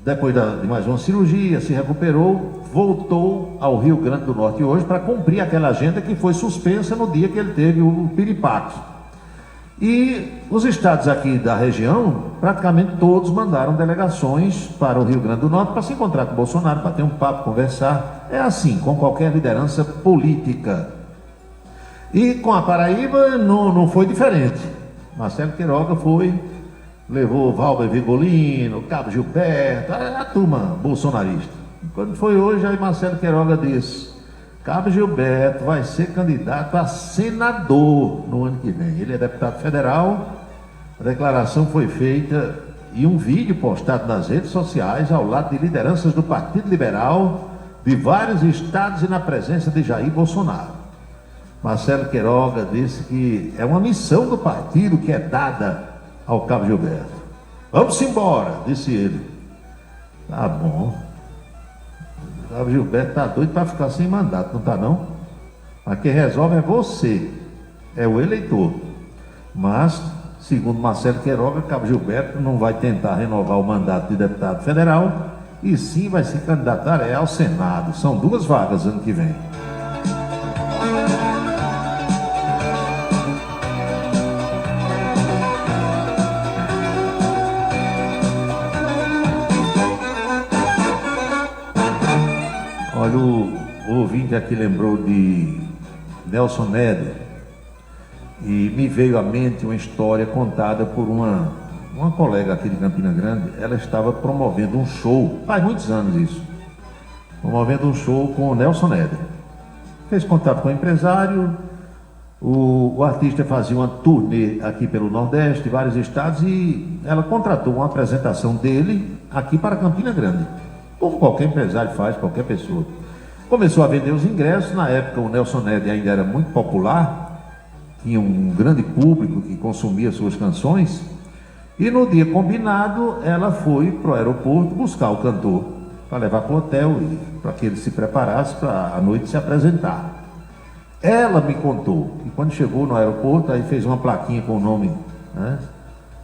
depois de mais uma cirurgia, se recuperou, voltou ao Rio Grande do Norte hoje para cumprir aquela agenda que foi suspensa no dia que ele teve o piripaque. E os estados aqui da região, praticamente todos mandaram delegações para o Rio Grande do Norte para se encontrar com o Bolsonaro, para ter um papo, conversar. É assim, com qualquer liderança política. E com a Paraíba não foi diferente. Marcelo Queiroga foi, levou Valber Vigolino, Cabo Gilberto, a turma bolsonarista. Quando foi hoje, aí Marcelo Queiroga disse: Cabo Gilberto vai ser candidato a senador no ano que vem. Ele é deputado federal. A declaração foi feita e um vídeo postado nas redes sociais ao lado de lideranças do Partido Liberal de vários estados e na presença de Jair Bolsonaro. Marcelo Queiroga disse que é uma missão do partido que é dada ao Cabo Gilberto. Vamos embora, disse ele. Tá bom. O Cabo Gilberto tá doido para ficar sem mandato, não tá não? Mas quem resolve é você, é o eleitor. Mas, segundo Marcelo Queiroga, Cabo Gilberto não vai tentar renovar o mandato de deputado federal, e sim vai se candidatar ao Senado. São 2 vagas ano que vem. Olha, o ouvinte aqui lembrou de Nelson Neder e me veio à mente uma história contada por uma colega aqui de Campina Grande. Ela estava promovendo um show, faz muitos anos isso, promovendo um show com o Nelson Neder. Fez contato com o empresário, o artista fazia uma turnê aqui pelo Nordeste, vários estados, e ela contratou uma apresentação dele aqui para Campina Grande, como qualquer empresário faz, qualquer pessoa. Começou a vender os ingressos. Na época o Nelson Neder ainda era muito popular, tinha um grande público que consumia suas canções, e no dia combinado ela foi para o aeroporto buscar o cantor para levar para o hotel e para que ele se preparasse para a noite se apresentar. Ela me contou que quando chegou no aeroporto, aí fez uma plaquinha com o nome, né,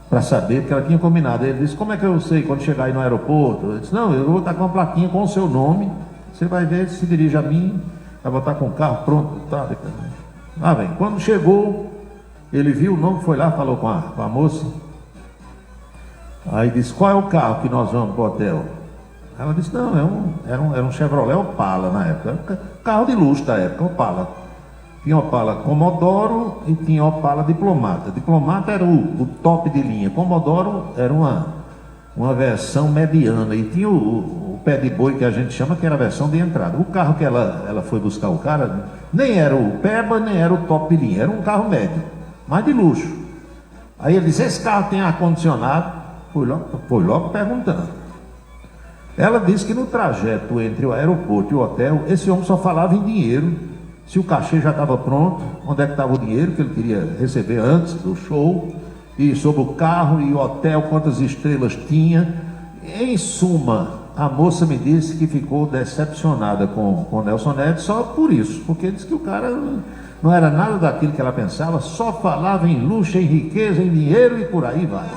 para saber, porque ela tinha combinado. Ele disse: como é que eu sei quando chegar aí no aeroporto? Eu disse: não, eu vou estar com uma plaquinha com o seu nome, você vai ver, se dirige a mim, vai botar com o carro pronto, tá? Ah, bem, quando chegou, ele viu o nome, foi lá, falou com a moça, aí disse: qual é o carro que nós vamos para o hotel? Ela disse: não, era um Chevrolet Opala na época, carro de luxo da época, Opala. Tinha Opala Commodoro e tinha Opala Diplomata. Diplomata era o top de linha, Commodoro era uma versão mediana, e tinha o pé de boi que a gente chama, que era a versão de entrada. O carro que ela foi buscar o cara, nem era o Peba, nem era o top de linha, era um carro médio, mas de luxo. Aí ele disse: esse carro tem ar-condicionado? Foi logo perguntando. Ela disse que no trajeto entre o aeroporto e o hotel, esse homem só falava em dinheiro, se o cachê já estava pronto, onde é que estava o dinheiro que ele queria receber antes do show, e sobre o carro e o hotel, quantas estrelas tinha. Em suma, a moça me disse que ficou decepcionada com o Nelson Neder só por isso, porque disse que o cara não era nada daquilo que ela pensava, só falava em luxo, em riqueza, em dinheiro e por aí vai.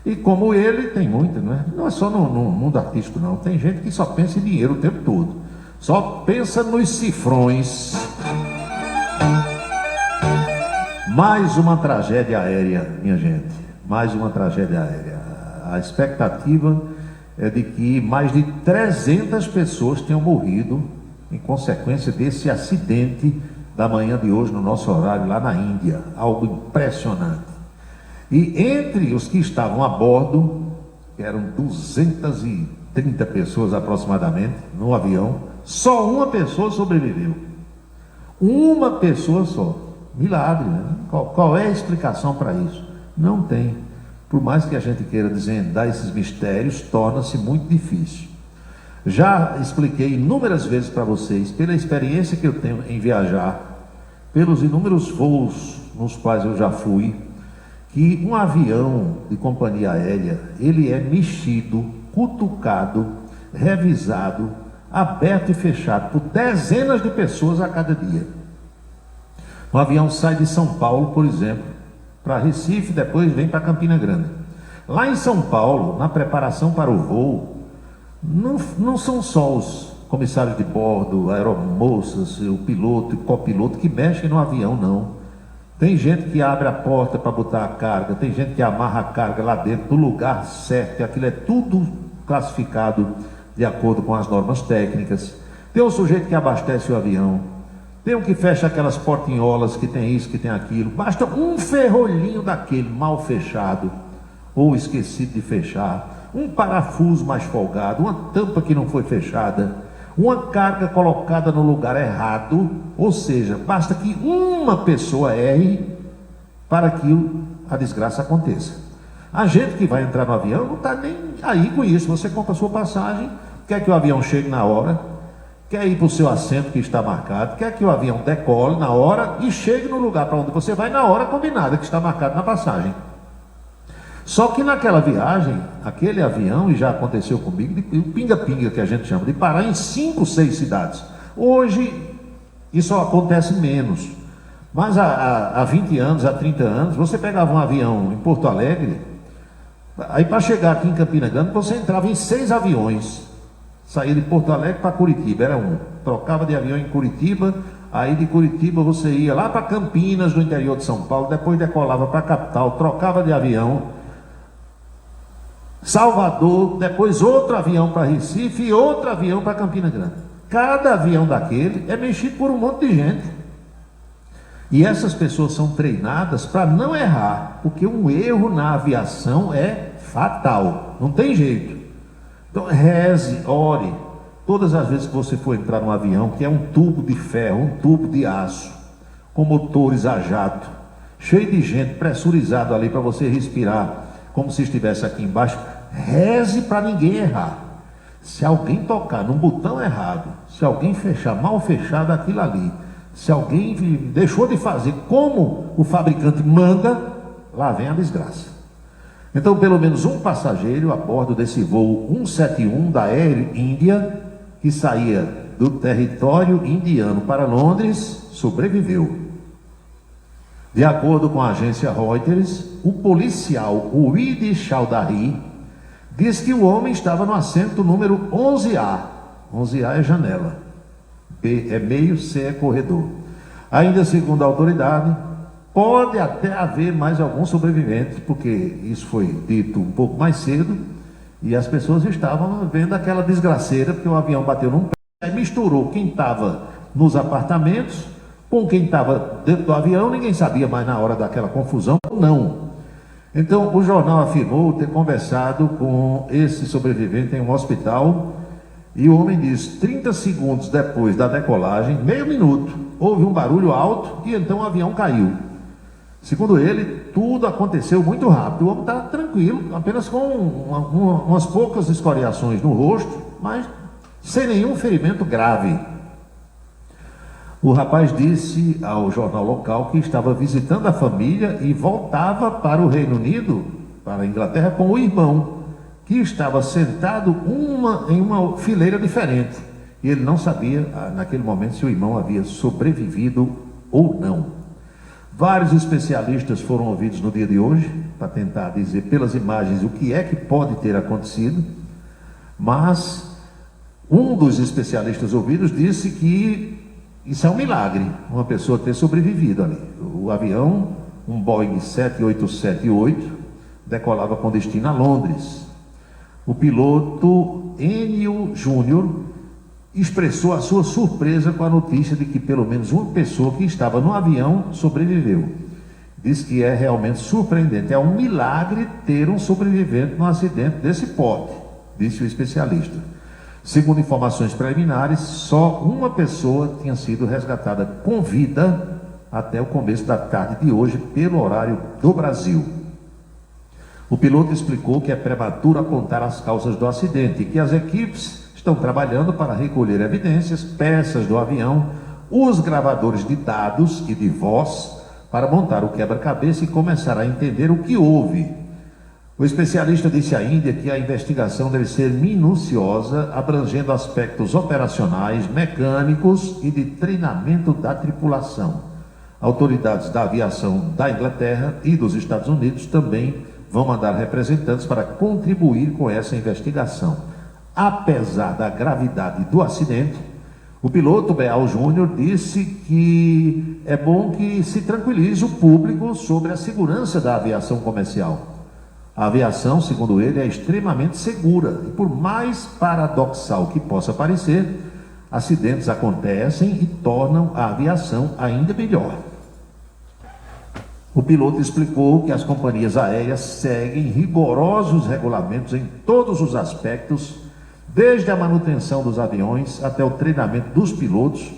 E como ele, tem muita, não é só no mundo artístico não, tem gente que só pensa em dinheiro o tempo todo, só pensa nos cifrões. Mais uma tragédia aérea, minha gente, mais uma tragédia aérea. A expectativa é de que mais de 300 pessoas tenham morrido em consequência desse acidente da manhã de hoje no nosso horário lá na Índia, algo impressionante. E entre os que estavam a bordo, que eram 230 pessoas aproximadamente no avião, só uma pessoa sobreviveu. Uma pessoa só. Milagre, né? Qual é a explicação para isso? Não tem. Por mais que a gente queira desvendar esses mistérios, torna-se muito difícil. Já expliquei inúmeras vezes para vocês, pela experiência que eu tenho em viajar, pelos inúmeros voos nos quais eu já fui, que um avião de companhia aérea, ele é mexido, cutucado, revisado, aberto e fechado por dezenas de pessoas a cada dia. Um avião sai de São Paulo, por exemplo, para Recife, depois vem para Campina Grande. Lá em São Paulo, na preparação para o voo, não são só os comissários de bordo, aeromoças, o piloto e copiloto que mexem no avião, não. Tem gente que abre a porta para botar a carga, tem gente que amarra a carga lá dentro, no lugar certo, e aquilo é tudo classificado de acordo com as normas técnicas. Tem um sujeito que abastece o avião, tem um que fecha aquelas portinholas que tem isso, que tem aquilo. Basta um ferrolhinho daquele mal fechado, ou esquecido de fechar, um parafuso mais folgado, uma tampa que não foi fechada, uma carga colocada no lugar errado, ou seja, basta que uma pessoa erre para que a desgraça aconteça. A gente que vai entrar no avião não está nem aí com isso. Você compra a sua passagem, quer que o avião chegue na hora, quer ir para o seu assento que está marcado, quer que o avião decole na hora e chegue no lugar para onde você vai na hora combinada que está marcado na passagem. Só que naquela viagem, aquele avião, e já aconteceu comigo, o pinga-pinga que a gente chama, de parar em 5, 6 cidades. Hoje, isso acontece menos. Mas há 20 anos, há 30 anos, você pegava um avião em Porto Alegre, aí para chegar aqui em Campina Grande, você entrava em 6 aviões. Saía de Porto Alegre para Curitiba, era um. Trocava de avião em Curitiba, aí de Curitiba você ia lá para Campinas, no interior de São Paulo, depois decolava para a capital, trocava de avião, Salvador, depois outro avião para Recife e outro avião para Campina Grande. Cada avião daquele é mexido por um monte de gente. E essas pessoas são treinadas para não errar, porque um erro na aviação é fatal, não tem jeito. Então reze, ore, todas as vezes que você for entrar num avião, que é um tubo de ferro, um tubo de aço, com motores a jato, cheio de gente, pressurizado ali para você respirar, como se estivesse aqui embaixo, reze para ninguém errar. Se alguém tocar num botão errado, se alguém fechar mal fechado aquilo ali, se alguém deixou de fazer como o fabricante manda, lá vem a desgraça. Então, pelo menos um passageiro a bordo desse voo 171 da Air India, que saía do território indiano para Londres, sobreviveu. De acordo com a agência Reuters, o policial Ouid Chaudhary diz que o homem estava no assento número 11A. 11A é janela, B é meio, C é corredor. Ainda segundo a autoridade, pode até haver mais algum sobrevivente, porque isso foi dito um pouco mais cedo, e as pessoas estavam vendo aquela desgraceira, porque o avião bateu num pé, misturou quem estava nos apartamentos com quem estava dentro do avião, ninguém sabia mais na hora daquela confusão, não. Então, o jornal afirmou ter conversado com esse sobrevivente em um hospital, e o homem diz, 30 segundos depois da decolagem, meio minuto, houve um barulho alto e então o avião caiu. Segundo ele, tudo aconteceu muito rápido. O homem está tranquilo, apenas com umas poucas escoriações no rosto, mas sem nenhum ferimento grave. O rapaz disse ao jornal local que estava visitando a família e voltava para o Reino Unido, para a Inglaterra, com o irmão, que estava sentado em uma fileira diferente. E ele não sabia, naquele momento, se o irmão havia sobrevivido ou não. Vários especialistas foram ouvidos no dia de hoje, para tentar dizer pelas imagens o que é que pode ter acontecido, mas um dos especialistas ouvidos disse que isso é um milagre, uma pessoa ter sobrevivido ali. O avião, um Boeing 787-8, decolava com destino a Londres. O piloto Enio Júnior expressou a sua surpresa com a notícia de que pelo menos uma pessoa que estava no avião sobreviveu. Diz que é realmente surpreendente, é um milagre ter um sobrevivente num acidente desse porte, disse o especialista. Segundo informações preliminares, só uma pessoa tinha sido resgatada com vida até o começo da tarde de hoje, pelo horário do Brasil. O piloto explicou que é prematuro apontar as causas do acidente e que as equipes estão trabalhando para recolher evidências, peças do avião, os gravadores de dados e de voz, para montar o quebra-cabeça e começar a entender o que houve. O especialista disse ainda que a investigação deve ser minuciosa, abrangendo aspectos operacionais, mecânicos e de treinamento da tripulação. Autoridades da aviação da Inglaterra e dos Estados Unidos também vão mandar representantes para contribuir com essa investigação. Apesar da gravidade do acidente, o piloto Beal Júnior disse que é bom que se tranquilize o público sobre a segurança da aviação comercial. A aviação, segundo ele, é extremamente segura e, por mais paradoxal que possa parecer, acidentes acontecem e tornam a aviação ainda melhor. O piloto explicou que as companhias aéreas seguem rigorosos regulamentos em todos os aspectos, desde a manutenção dos aviões até o treinamento dos pilotos,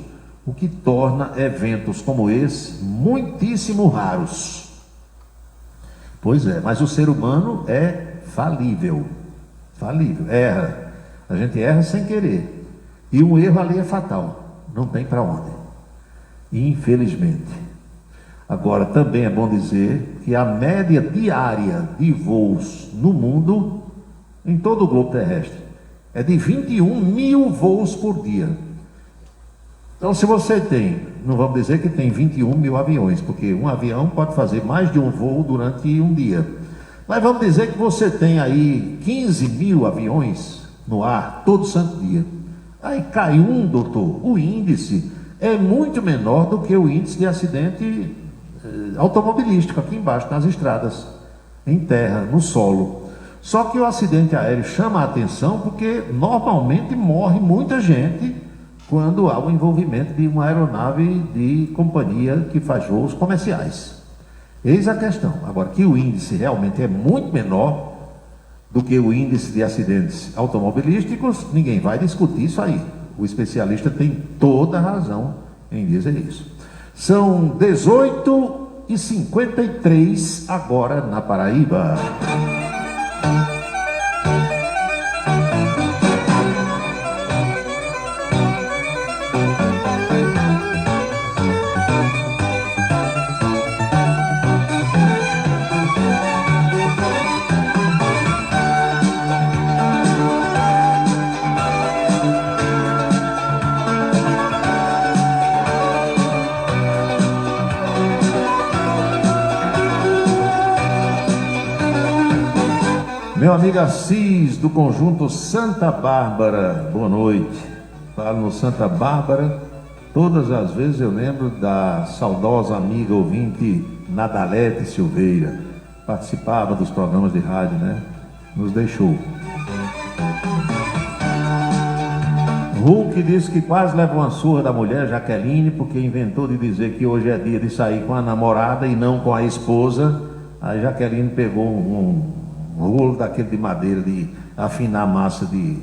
o que torna eventos como esse muitíssimo raros. Pois é, mas o ser humano é falível, erra. A gente erra sem querer, e um erro ali é fatal, não tem para onde, infelizmente. Agora, também é bom dizer que a média diária de voos no mundo, em todo o globo terrestre, é de 21 mil voos por dia. Então, se você tem, não vamos dizer que tem 21 mil aviões, porque um avião pode fazer mais de um voo durante um dia. Mas vamos dizer que você tem aí 15 mil aviões no ar todo santo dia. Aí cai um, doutor, o índice é muito menor do que o índice de acidente automobilístico aqui embaixo, nas estradas, em terra, no solo. Só que o acidente aéreo chama a atenção porque normalmente morre muita gente quando há o envolvimento de uma aeronave de companhia que faz voos comerciais. Eis a questão. Agora, que o índice realmente é muito menor do que o índice de acidentes automobilísticos, ninguém vai discutir isso aí. O especialista tem toda a razão em dizer isso. São 18h53 agora na Paraíba. Meu amigo Assis, do conjunto Santa Bárbara, boa noite. Falo no Santa Bárbara, todas as vezes eu lembro da saudosa amiga ouvinte Nadalete Silveira. Participava dos programas de rádio, né? Nos deixou. Hulk disse que quase levou uma surra da mulher Jaqueline, porque inventou de dizer que hoje é dia de sair com a namorada e não com a esposa. A Jaqueline pegou um rolo daquele de madeira de afinar massa de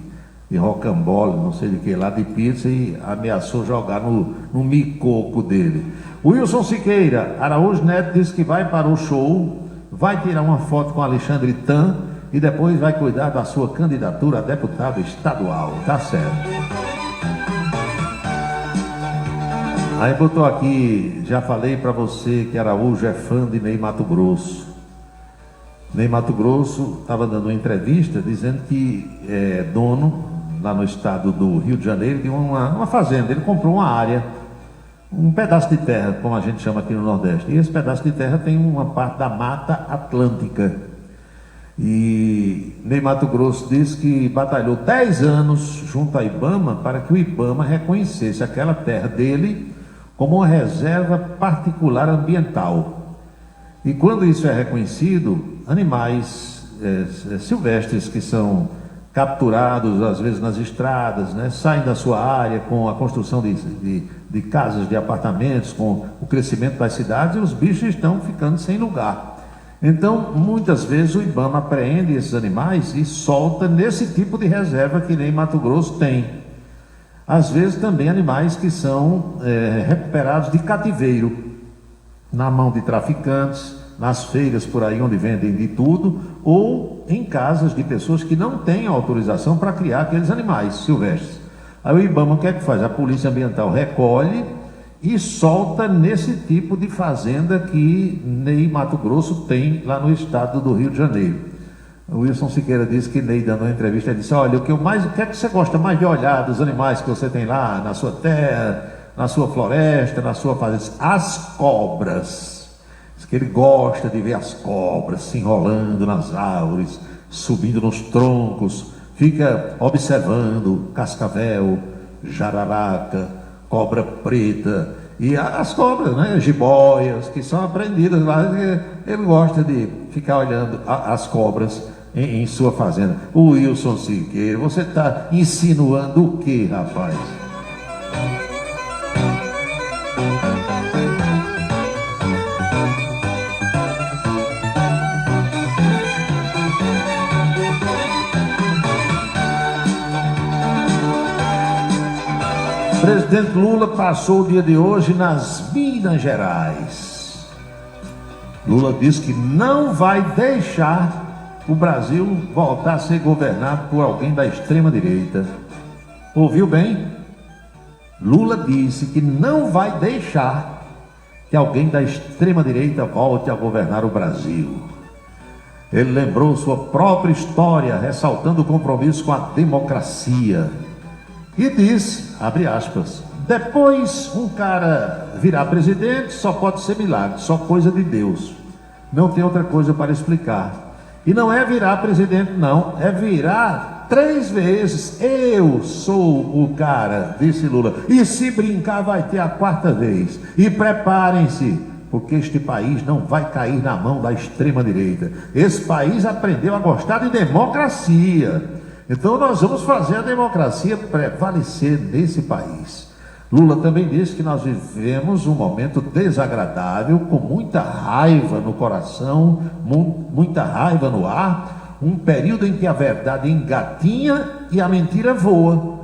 rocambole, não sei de que lá, de pizza, e ameaçou jogar no micoco dele. Wilson Siqueira Araújo Neto disse que vai para o show, vai tirar uma foto com Alexandre Tan e depois vai cuidar da sua candidatura a deputado estadual. Tá certo. Aí botou aqui, já falei para você que Araújo é fã de Ney Matogrosso. Ney Matogrosso estava dando uma entrevista dizendo que é dono, lá no estado do Rio de Janeiro, de uma fazenda. Ele comprou uma área, um pedaço de terra, como a gente chama aqui no Nordeste. E esse pedaço de terra tem uma parte da Mata Atlântica. E Ney Matogrosso disse que batalhou 10 anos junto à IBAMA para que o IBAMA reconhecesse aquela terra dele como uma reserva particular ambiental. E quando isso é reconhecido, animais silvestres que são capturados, às vezes nas estradas, né, saem da sua área com a construção de casas, de apartamentos, com o crescimento das cidades, e os bichos estão ficando sem lugar. Então, muitas vezes o IBAMA apreende esses animais e solta nesse tipo de reserva que nem Mato Grosso tem. Às vezes também animais que são recuperados de cativeiro, na mão de traficantes, nas feiras por aí onde vendem de tudo, ou em casas de pessoas que não têm autorização para criar aqueles animais silvestres. Aí o IBAMA o que é que faz? A Polícia Ambiental recolhe e solta nesse tipo de fazenda que Ney Mato Grosso tem lá no estado do Rio de Janeiro. O Wilson Siqueira disse que Ney, dando uma entrevista, ele disse: olha, o que é que você gosta mais de olhar dos animais que você tem lá na sua terra, na sua floresta, na sua fazenda? As cobras. Diz que ele gosta de ver as cobras se enrolando nas árvores, subindo nos troncos, fica observando cascavel, jararaca, cobra preta e as cobras, né, jiboias, que são apreendidas lá. Ele gosta de ficar olhando as cobras em sua fazenda. O Wilson Siqueira, você está insinuando o que, rapaz? O presidente Lula passou o dia de hoje nas Minas Gerais. Lula disse que não vai deixar o Brasil voltar a ser governado por alguém da extrema-direita. Ouviu bem? Lula disse que não vai deixar que alguém da extrema-direita volte a governar o Brasil. Ele lembrou sua própria história, ressaltando o compromisso com a democracia. E disse, abre aspas, depois um cara virar presidente só pode ser milagre, só coisa de Deus. Não tem outra coisa para explicar. E não é virar presidente não, é virar 3 vezes. Eu sou o cara, disse Lula. E se brincar vai ter a 4ª vez. E preparem-se, porque este país não vai cair na mão da extrema-direita. Esse país aprendeu a gostar de democracia. Então nós vamos fazer a democracia prevalecer nesse país. Lula também disse que nós vivemos um momento desagradável, com muita raiva no coração, muita raiva no ar, um período em que a verdade engatinha e a mentira voa.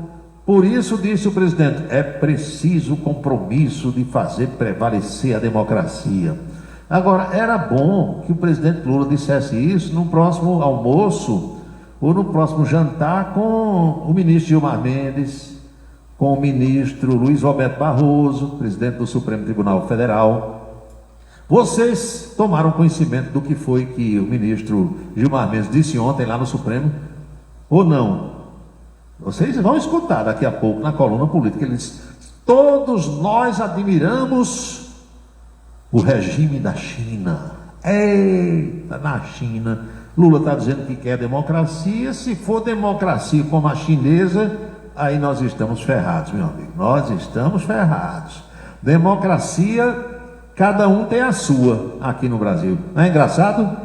Por isso, disse o presidente, é preciso compromisso de fazer prevalecer a democracia. Agora, era bom que o presidente Lula dissesse isso no próximo almoço ou no próximo jantar com o ministro Gilmar Mendes, com o ministro Luiz Roberto Barroso, presidente do Supremo Tribunal Federal. Vocês tomaram conhecimento do que foi que o ministro Gilmar Mendes disse ontem lá no Supremo, ou não? Vocês vão escutar daqui a pouco na coluna política. Ele disse, todos nós admiramos o regime da China. Eita, na China. Lula está dizendo que quer democracia. Se for democracia como a chinesa, aí nós estamos ferrados, meu amigo. Nós estamos ferrados. Democracia, cada um tem a sua aqui no Brasil. Não é engraçado?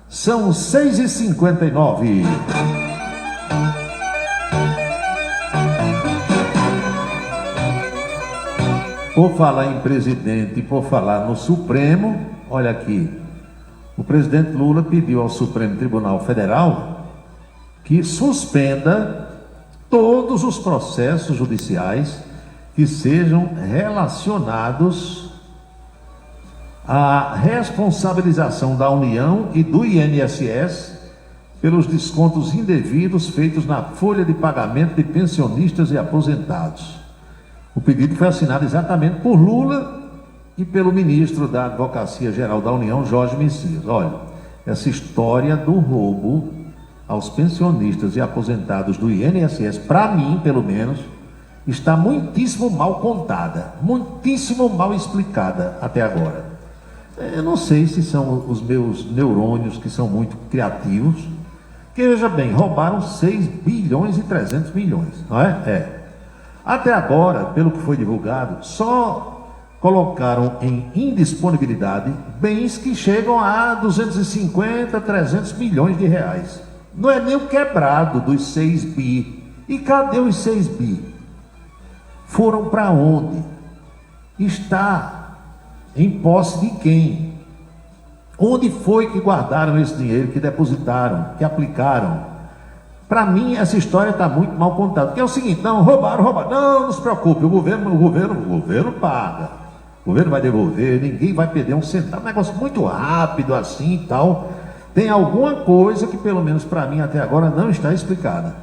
São 6h59. Por falar em presidente e por falar no Supremo, olha aqui. O presidente Lula pediu ao Supremo Tribunal Federal que suspenda todos os processos judiciais que sejam relacionados à responsabilização da União e do INSS pelos descontos indevidos feitos na folha de pagamento de pensionistas e aposentados. O pedido foi assinado exatamente por Lula e pelo ministro da Advocacia Geral da União, Jorge Messias. Olha, essa história do roubo aos pensionistas e aposentados do INSS, para mim, pelo menos, está muitíssimo mal contada, muitíssimo mal explicada até agora. Eu não sei se são os meus neurônios que são muito criativos, que, veja bem, roubaram 6 bilhões e 300 milhões, não é? Até agora, pelo que foi divulgado, só colocaram em indisponibilidade bens que chegam a 250, 300 milhões de reais. Não é nem o quebrado dos 6 bi. E cadê os 6 bi? Foram para onde? Está em posse de quem? Onde foi que guardaram esse dinheiro, que depositaram, que aplicaram? Para mim, essa história está muito mal contada. Porque é o seguinte, não, roubaram. Não se preocupe, o governo paga. O governo vai devolver, ninguém vai perder um centavo. Um negócio muito rápido assim e tal. Tem alguma coisa que, pelo menos para mim, até agora não está explicada.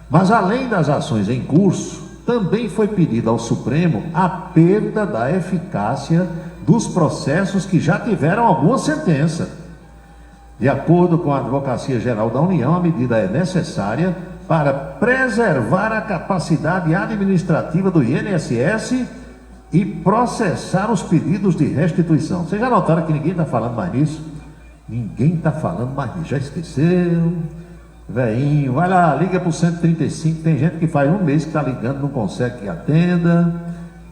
Mas, além das ações em curso, também foi pedido ao Supremo a perda da eficácia dos processos que já tiveram alguma sentença. De acordo com a Advocacia Geral da União, a medida é necessária para preservar a capacidade administrativa do INSS e processar os pedidos de restituição. Vocês já notaram que ninguém está falando mais nisso? Ninguém está falando mais nisso. Já esqueceu? Veinho, vai lá, liga para o 135. Tem gente que faz um mês que está ligando, não consegue que atenda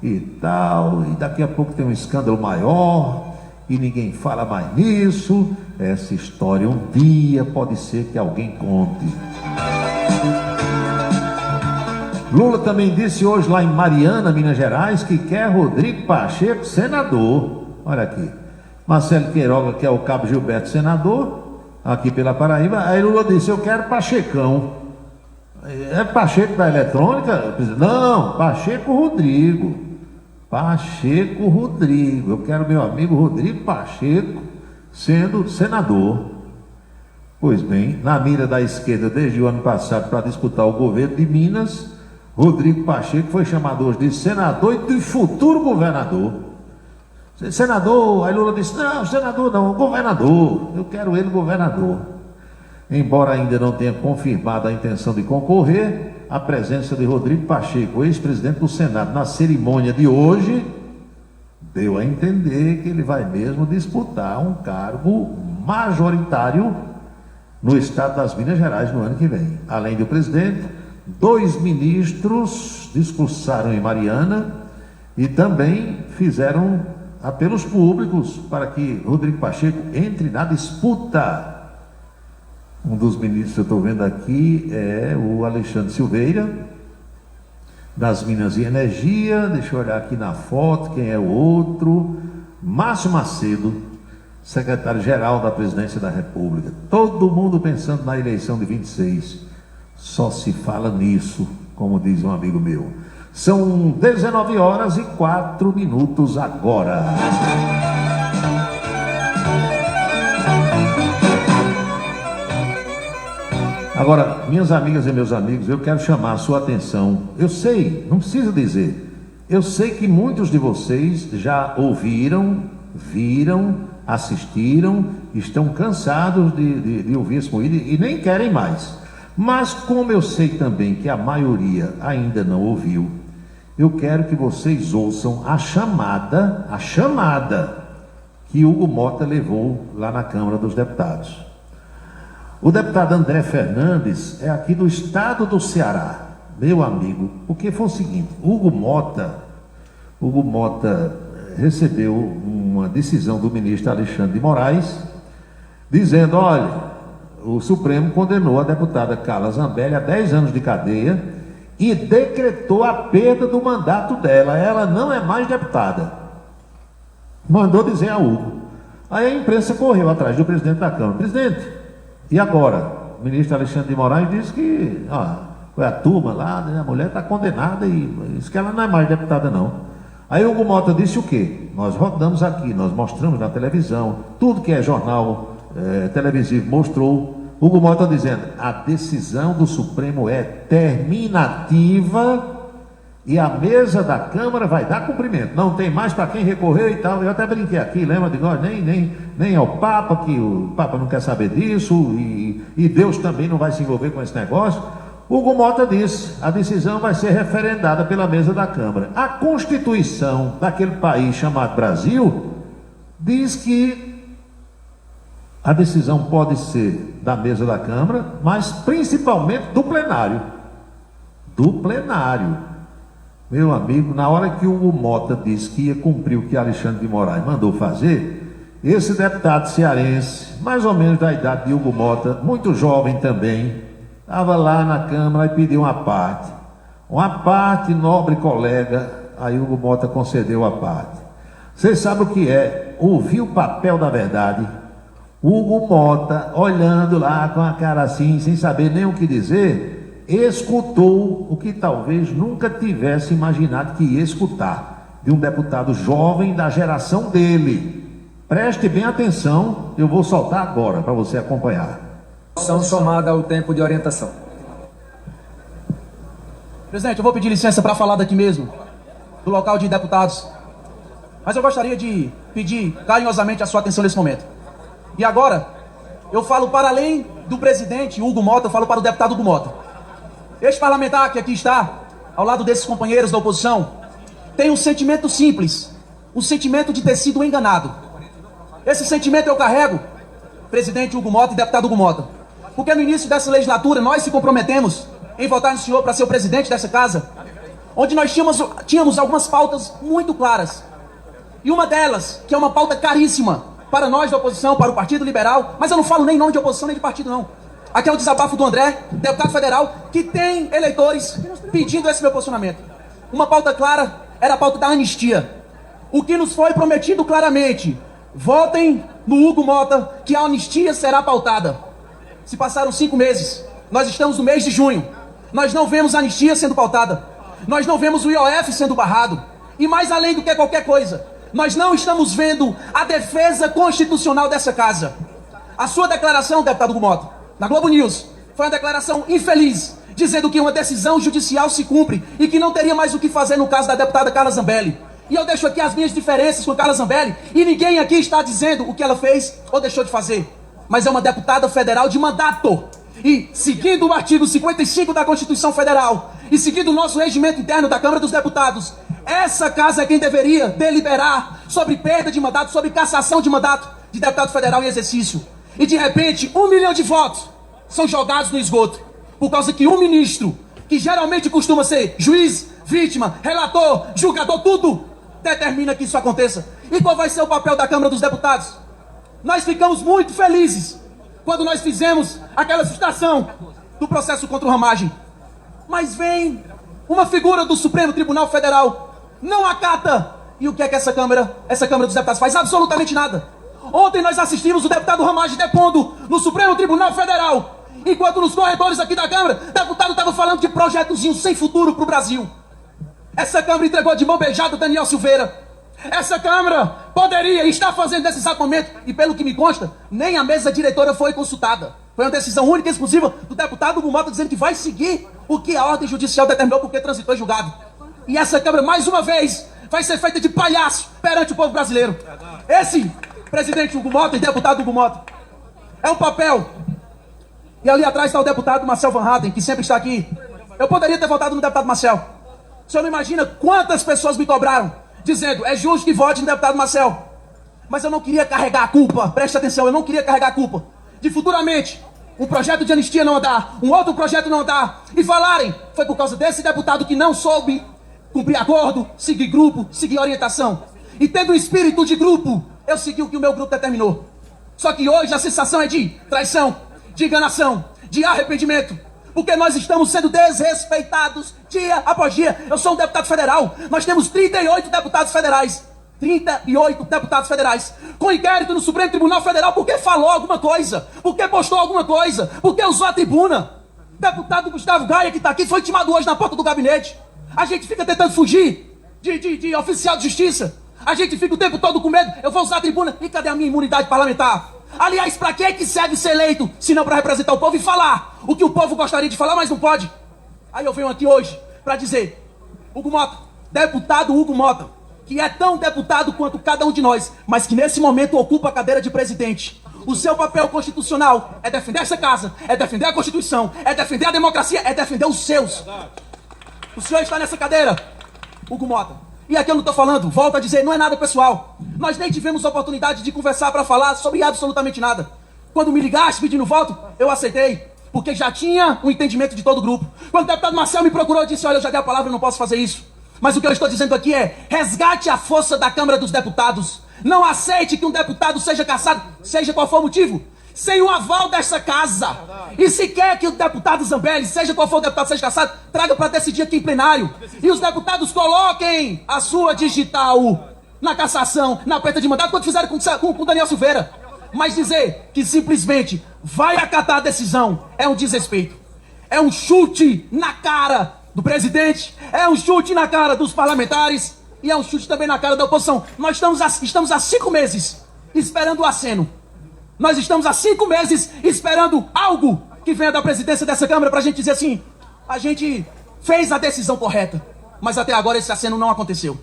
e tal. E daqui a pouco tem um escândalo maior e ninguém fala mais nisso. Essa história um dia pode ser que alguém conte. Lula também disse hoje lá em Mariana, Minas Gerais, que quer Rodrigo Pacheco senador. Olha aqui, Marcelo Queiroga quer o Cabo Gilberto senador, aqui pela Paraíba. Aí Lula disse, eu quero Pachecão. É Pacheco da eletrônica? Não, Pacheco Rodrigo. Pacheco Rodrigo. Eu quero meu amigo Rodrigo Pacheco sendo senador. Pois bem, na mira da esquerda desde o ano passado para disputar o governo de Minas, Rodrigo Pacheco foi chamado hoje de senador e de futuro governador. Senador, aí Lula disse, não, senador não, governador, eu quero ele governador. Embora ainda não tenha confirmado a intenção de concorrer, a presença de Rodrigo Pacheco, ex-presidente do Senado, na cerimônia de hoje, deu a entender que ele vai mesmo disputar um cargo majoritário no estado das Minas Gerais no ano que vem. Além do presidente, 2 ministros discursaram em Mariana e também fizeram apelos públicos para que Rodrigo Pacheco entre na disputa. Um dos ministros que eu estou vendo aqui é o Alexandre Silveira, das Minas e Energia. Deixa eu olhar aqui na foto quem é o outro. Márcio Macedo, secretário-geral da Presidência da República. Todo mundo pensando na eleição de 26. Só se fala nisso, como diz um amigo meu. São 19h04 agora. Agora, minhas amigas e meus amigos, eu quero chamar a sua atenção. Eu sei, não precisa dizer. Eu sei que muitos de vocês já ouviram, viram, assistiram, estão cansados de ouvir esse moído e nem querem mais. Mas como eu sei também que a maioria ainda não ouviu, eu quero que vocês ouçam a chamada que Hugo Mota levou lá na Câmara dos Deputados. O deputado André Fernandes é aqui do estado do Ceará, meu amigo, porque foi o seguinte, Hugo Mota recebeu uma decisão do ministro Alexandre de Moraes, dizendo, olha, o Supremo condenou a deputada Carla Zambelli a 10 anos de cadeia e decretou a perda do mandato dela. Ela não é mais deputada. Mandou dizer a Hugo. Aí a imprensa correu atrás do presidente da Câmara. Presidente, e agora? O ministro Alexandre de Moraes disse que foi a turma lá, né? A mulher está condenada e disse que ela não é mais deputada não. Aí Hugo Mota disse o quê? Nós rodamos aqui, nós mostramos na televisão, tudo que é jornal televisivo mostrou. Hugo Mota dizendo, a decisão do Supremo é terminativa e a mesa da Câmara vai dar cumprimento. Não tem mais para quem recorrer e tal. Eu até brinquei aqui, lembra de nós? Nem ao Papa, que o Papa não quer saber disso e Deus também não vai se envolver com esse negócio. Hugo Mota disse, a decisão vai ser referendada pela mesa da Câmara. A Constituição daquele país chamado Brasil diz que a decisão pode ser da mesa da Câmara, mas principalmente do plenário. Do plenário. Meu amigo, na hora que o Hugo Mota disse que ia cumprir o que Alexandre de Moraes mandou fazer, esse deputado cearense, mais ou menos da idade de Hugo Mota, muito jovem também, estava lá na Câmara e pediu uma parte, nobre colega. Aí Hugo Mota concedeu a parte. Vocês sabem o que é ouvir o papel da verdade? Hugo Mota, olhando lá com a cara assim, sem saber nem o que dizer, escutou o que talvez nunca tivesse imaginado que ia escutar, de um deputado jovem da geração dele. Preste bem atenção, eu vou soltar agora para você acompanhar. São somada ao tempo de orientação. Presidente, eu vou pedir licença para falar daqui mesmo, do local de deputados. Mas eu gostaria de pedir carinhosamente a sua atenção nesse momento. E agora, eu falo para além do presidente Hugo Mota, eu falo para o deputado Hugo Mota. Este parlamentar que aqui está, ao lado desses companheiros da oposição, tem um sentimento simples, o sentimento de ter sido enganado. Esse sentimento eu carrego, presidente Hugo Mota e deputado Hugo Mota, porque no início dessa legislatura nós se comprometemos em votar no senhor para ser o presidente dessa casa, onde nós tínhamos algumas pautas muito claras. E uma delas, que é uma pauta caríssima para nós da oposição, para o Partido Liberal, mas eu não falo nem em nome de oposição nem de partido não. Aqui é o desabafo do André, deputado federal, que tem eleitores pedindo esse meu posicionamento. Uma pauta clara era a pauta da anistia. O que nos foi prometido claramente: votem no Hugo Mota que a anistia será pautada. Se passaram 5 meses, nós estamos no mês de junho, nós não vemos a anistia sendo pautada, nós não vemos o IOF sendo barrado, e mais além do que qualquer coisa, nós não estamos vendo a defesa constitucional dessa casa. A sua declaração, deputado Hugo Mota, na Globo News, foi uma declaração infeliz, dizendo que uma decisão judicial se cumpre e que não teria mais o que fazer no caso da deputada Carla Zambelli. E eu deixo aqui as minhas diferenças com a Carla Zambelli, e ninguém aqui está dizendo o que ela fez ou deixou de fazer. Mas é uma deputada federal de mandato. E, seguindo o artigo 55 da Constituição Federal, e seguindo o nosso regimento interno da Câmara dos Deputados, essa casa é quem deveria deliberar sobre perda de mandato, sobre cassação de mandato de deputado federal em exercício. E de repente, 1 milhão de votos são jogados no esgoto, por causa que um ministro, que geralmente costuma ser juiz, vítima, relator, julgador, tudo, determina que isso aconteça. E qual vai ser o papel da Câmara dos Deputados? Nós ficamos muito felizes quando nós fizemos aquela citação do processo contra o Ramagem. Mas vem uma figura do Supremo Tribunal Federal, não acata. E o que é que essa Câmara dos Deputados faz? Absolutamente nada. Ontem nós assistimos o deputado Ramagem depondo no Supremo Tribunal Federal, enquanto nos corredores aqui da Câmara, o deputado estava falando de projetozinho sem futuro para o Brasil. Essa Câmara entregou de mão beijada Daniel Silveira. Essa Câmara poderia estar fazendo nesse exato momento, e pelo que me consta, nem a mesa diretora foi consultada. Foi uma decisão única e exclusiva do deputado Hugo Mota dizendo que vai seguir o que a ordem judicial determinou porque transitou em julgado. E essa Câmara, mais uma vez, vai ser feita de palhaço perante o povo brasileiro. Esse presidente Hugo Mota e deputado Hugo Mota é um papel. E ali atrás está o deputado Marcel Van Hatten, que sempre está aqui. Eu poderia ter votado no deputado Marcel. O senhor não imagina quantas pessoas me cobraram, dizendo, é justo que vote no deputado Marcel. Mas eu não queria carregar a culpa, preste atenção, eu não queria carregar a culpa de futuramente um projeto de anistia não andar, um outro projeto não andar, e falarem, foi por causa desse deputado que não soube cumprir acordo, seguir grupo, seguir orientação. E tendo um espírito de grupo, eu segui o que o meu grupo determinou. Só que hoje a sensação é de traição, de enganação, de arrependimento, porque nós estamos sendo desrespeitados dia após dia. Eu sou um deputado federal, nós temos 38 deputados federais, 38 deputados federais, com inquérito no Supremo Tribunal Federal porque falou alguma coisa, porque postou alguma coisa, porque usou a tribuna. Deputado Gustavo Gaia, que está aqui, foi intimado hoje na porta do gabinete. A gente fica tentando fugir de oficial de justiça. A gente fica o tempo todo com medo. Eu vou usar a tribuna. E cadê a minha imunidade parlamentar? Aliás, pra que serve ser eleito, se não pra representar o povo e falar o que o povo gostaria de falar, mas não pode? Aí eu venho aqui hoje pra dizer, Hugo Mota, deputado Hugo Mota, que é tão deputado quanto cada um de nós, mas que nesse momento ocupa a cadeira de presidente. O seu papel constitucional é defender essa casa, é defender a Constituição, é defender a democracia, é defender os seus. O senhor está nessa cadeira, Hugo Mota. E aqui eu não estou falando, volto a dizer, não é nada pessoal. Nós nem tivemos oportunidade de conversar para falar sobre absolutamente nada. Quando me ligaste pedindo voto, eu aceitei, porque já tinha um entendimento de todo o grupo. Quando o deputado Marcel me procurou, eu disse, olha, eu já dei a palavra, eu não posso fazer isso. Mas o que eu estou dizendo aqui é, resgate a força da Câmara dos Deputados. Não aceite que um deputado seja cassado, seja qual for o motivo, sem o aval dessa casa. E se quer que o deputado Zambelli, seja qual for o deputado, seja cassado, traga para decidir aqui em plenário. E os deputados coloquem a sua digital na cassação, na perda de mandato, quando fizeram com Daniel Silveira. Mas dizer que simplesmente vai acatar a decisão é um desrespeito. É um chute na cara do presidente, é um chute na cara dos parlamentares e é um chute também na cara da oposição. Nós estamos há 5 meses esperando o aceno. Nós estamos há 5 meses esperando algo que venha da presidência dessa Câmara pra gente dizer assim, a gente fez a decisão correta, mas até agora esse aceno não aconteceu.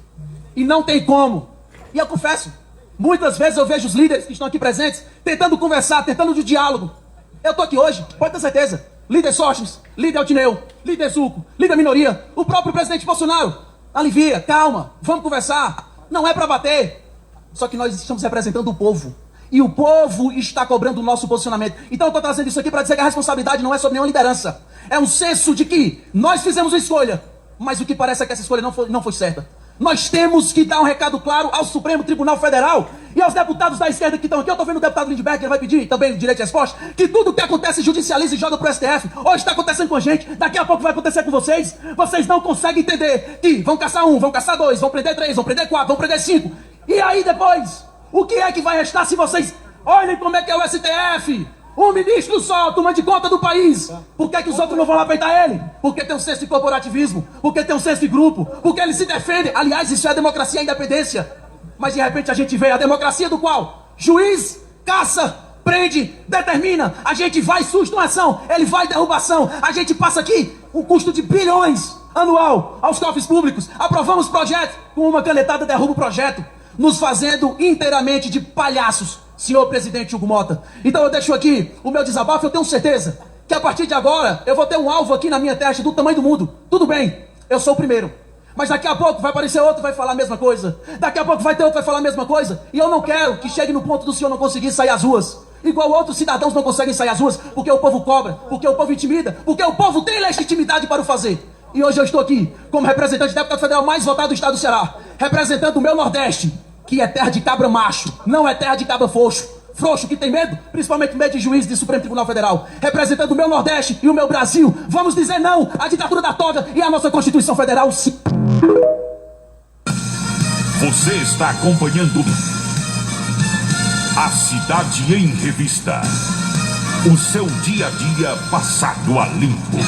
E não tem como. E eu confesso, muitas vezes eu vejo os líderes que estão aqui presentes tentando conversar, tentando de diálogo. Eu tô aqui hoje, pode ter certeza. Líder Sóstenes, líder Altineu, líder Zuco, líder Minoria, o próprio presidente Bolsonaro. alivia, calma, vamos conversar. Não é para bater. Só que nós estamos representando o povo. E o povo está cobrando o nosso posicionamento. Então eu estou trazendo isso aqui para dizer que a responsabilidade não é sobre nenhuma liderança. É um senso de que nós fizemos uma escolha, mas o que parece é que essa escolha não foi certa. Nós temos que dar um recado claro ao Supremo Tribunal Federal e aos deputados da esquerda que estão aqui. Eu estou vendo o deputado Lindbergh, ele vai pedir também direito de resposta, que tudo que acontece judicializa e joga pro STF. Hoje está acontecendo com a gente, daqui a pouco vai acontecer com vocês. Vocês não conseguem entender que vão caçar 1, vão caçar 2, vão prender 3, vão prender 4, vão prender 5. E aí depois, o que é que vai restar se vocês olhem como é que é o STF? Um ministro só tomando conta do país. Por que os outros não vão lá peitar ele? Porque tem um senso de corporativismo, porque tem um senso de grupo, porque ele se defende. Aliás, isso é a democracia e a independência. Mas de repente a gente vê a democracia do qual? Juiz, caça, prende, determina. A gente vai susto uma ação, ele vai derrubação. A gente passa aqui um custo de bilhões anual aos cofres públicos. Aprovamos projeto, com uma canetada derruba o projeto, nos fazendo inteiramente de palhaços, senhor presidente Hugo Mota. Então eu deixo aqui o meu desabafo. Eu tenho certeza que a partir de agora eu vou ter um alvo aqui na minha testa do tamanho do mundo. Tudo bem, eu sou o primeiro, mas daqui a pouco vai aparecer outro e vai falar a mesma coisa. Daqui a pouco vai ter outro e vai falar a mesma coisa. E eu não quero que chegue no ponto do senhor não conseguir sair às ruas, igual outros cidadãos não conseguem sair às ruas, porque o povo cobra, porque o povo intimida, porque o povo tem legitimidade para o fazer. E hoje eu estou aqui como representante do deputado federal mais votado do estado do Ceará, representando o meu Nordeste, que é terra de cabra macho, não é terra de cabra frouxo que tem medo, principalmente medo de juiz de Supremo Tribunal Federal. Representando o meu Nordeste e o meu Brasil, vamos dizer não à ditadura da toga e à nossa Constituição Federal, sim. Você está acompanhando A Cidade em Revista. O seu dia a dia passado a limpo.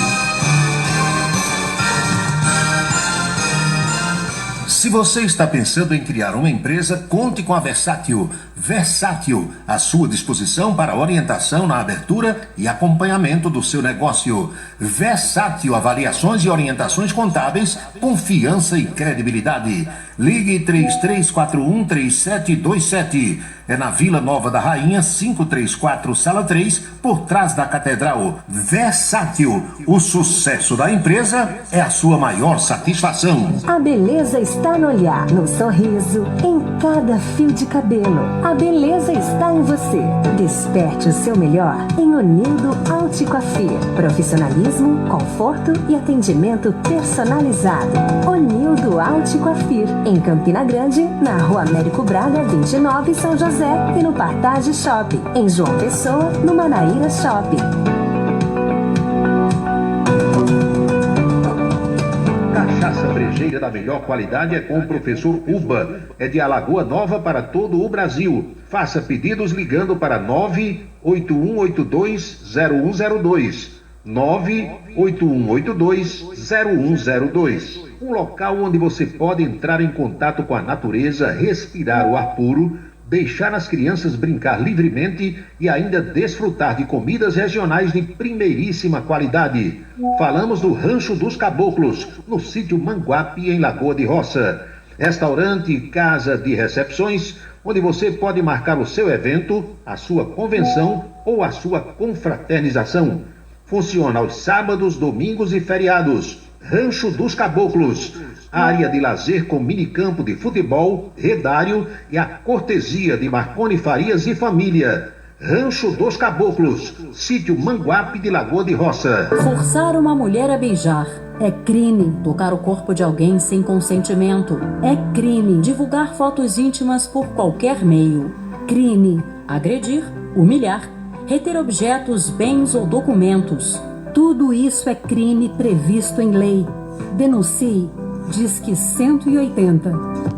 Se você está pensando em criar uma empresa, conte com a Versátil. Versátil, à sua disposição para orientação na abertura e acompanhamento do seu negócio. Versátil, avaliações e orientações contábeis, confiança e credibilidade. Ligue 3341-3727. É na Vila Nova da Rainha, 534, Sala 3, por trás da Catedral. Versátil, o sucesso da empresa é a sua maior satisfação. A beleza está no olhar, no sorriso, em cada fio de cabelo. A beleza está em você. Desperte o seu melhor em Onildo Alticoafir. Profissionalismo, conforto e atendimento personalizado. Onildo Alticoafir, em Campina Grande, na Rua Américo Braga, 29, São José, e no Partage Shopping, em João Pessoa, no Manaíra Shopping. Cachaça brejeira da melhor qualidade é com o professor Uba. É de Alagoa Nova para todo o Brasil. Faça pedidos ligando para 981820102. 981820102. Um local onde você pode entrar em contato com a natureza, respirar o ar puro, deixar as crianças brincar livremente e ainda desfrutar de comidas regionais de primeiríssima qualidade. Falamos do Rancho dos Caboclos, no sítio Manguape, em Lagoa de Roça. Restaurante e casa de recepções, onde você pode marcar o seu evento, a sua convenção ou a sua confraternização. Funciona aos sábados, domingos e feriados. Rancho dos Caboclos, área de lazer com minicampo de futebol, redário e a cortesia de Marconi Farias e família. Rancho dos Caboclos, sítio Manguape de Lagoa de Roça. Forçar uma mulher a beijar é crime. Tocar o corpo de alguém sem consentimento é crime. Divulgar fotos íntimas por qualquer meio, crime. Agredir, humilhar, reter objetos, bens ou documentos, tudo isso é crime previsto em lei. Denuncie. Disque 180.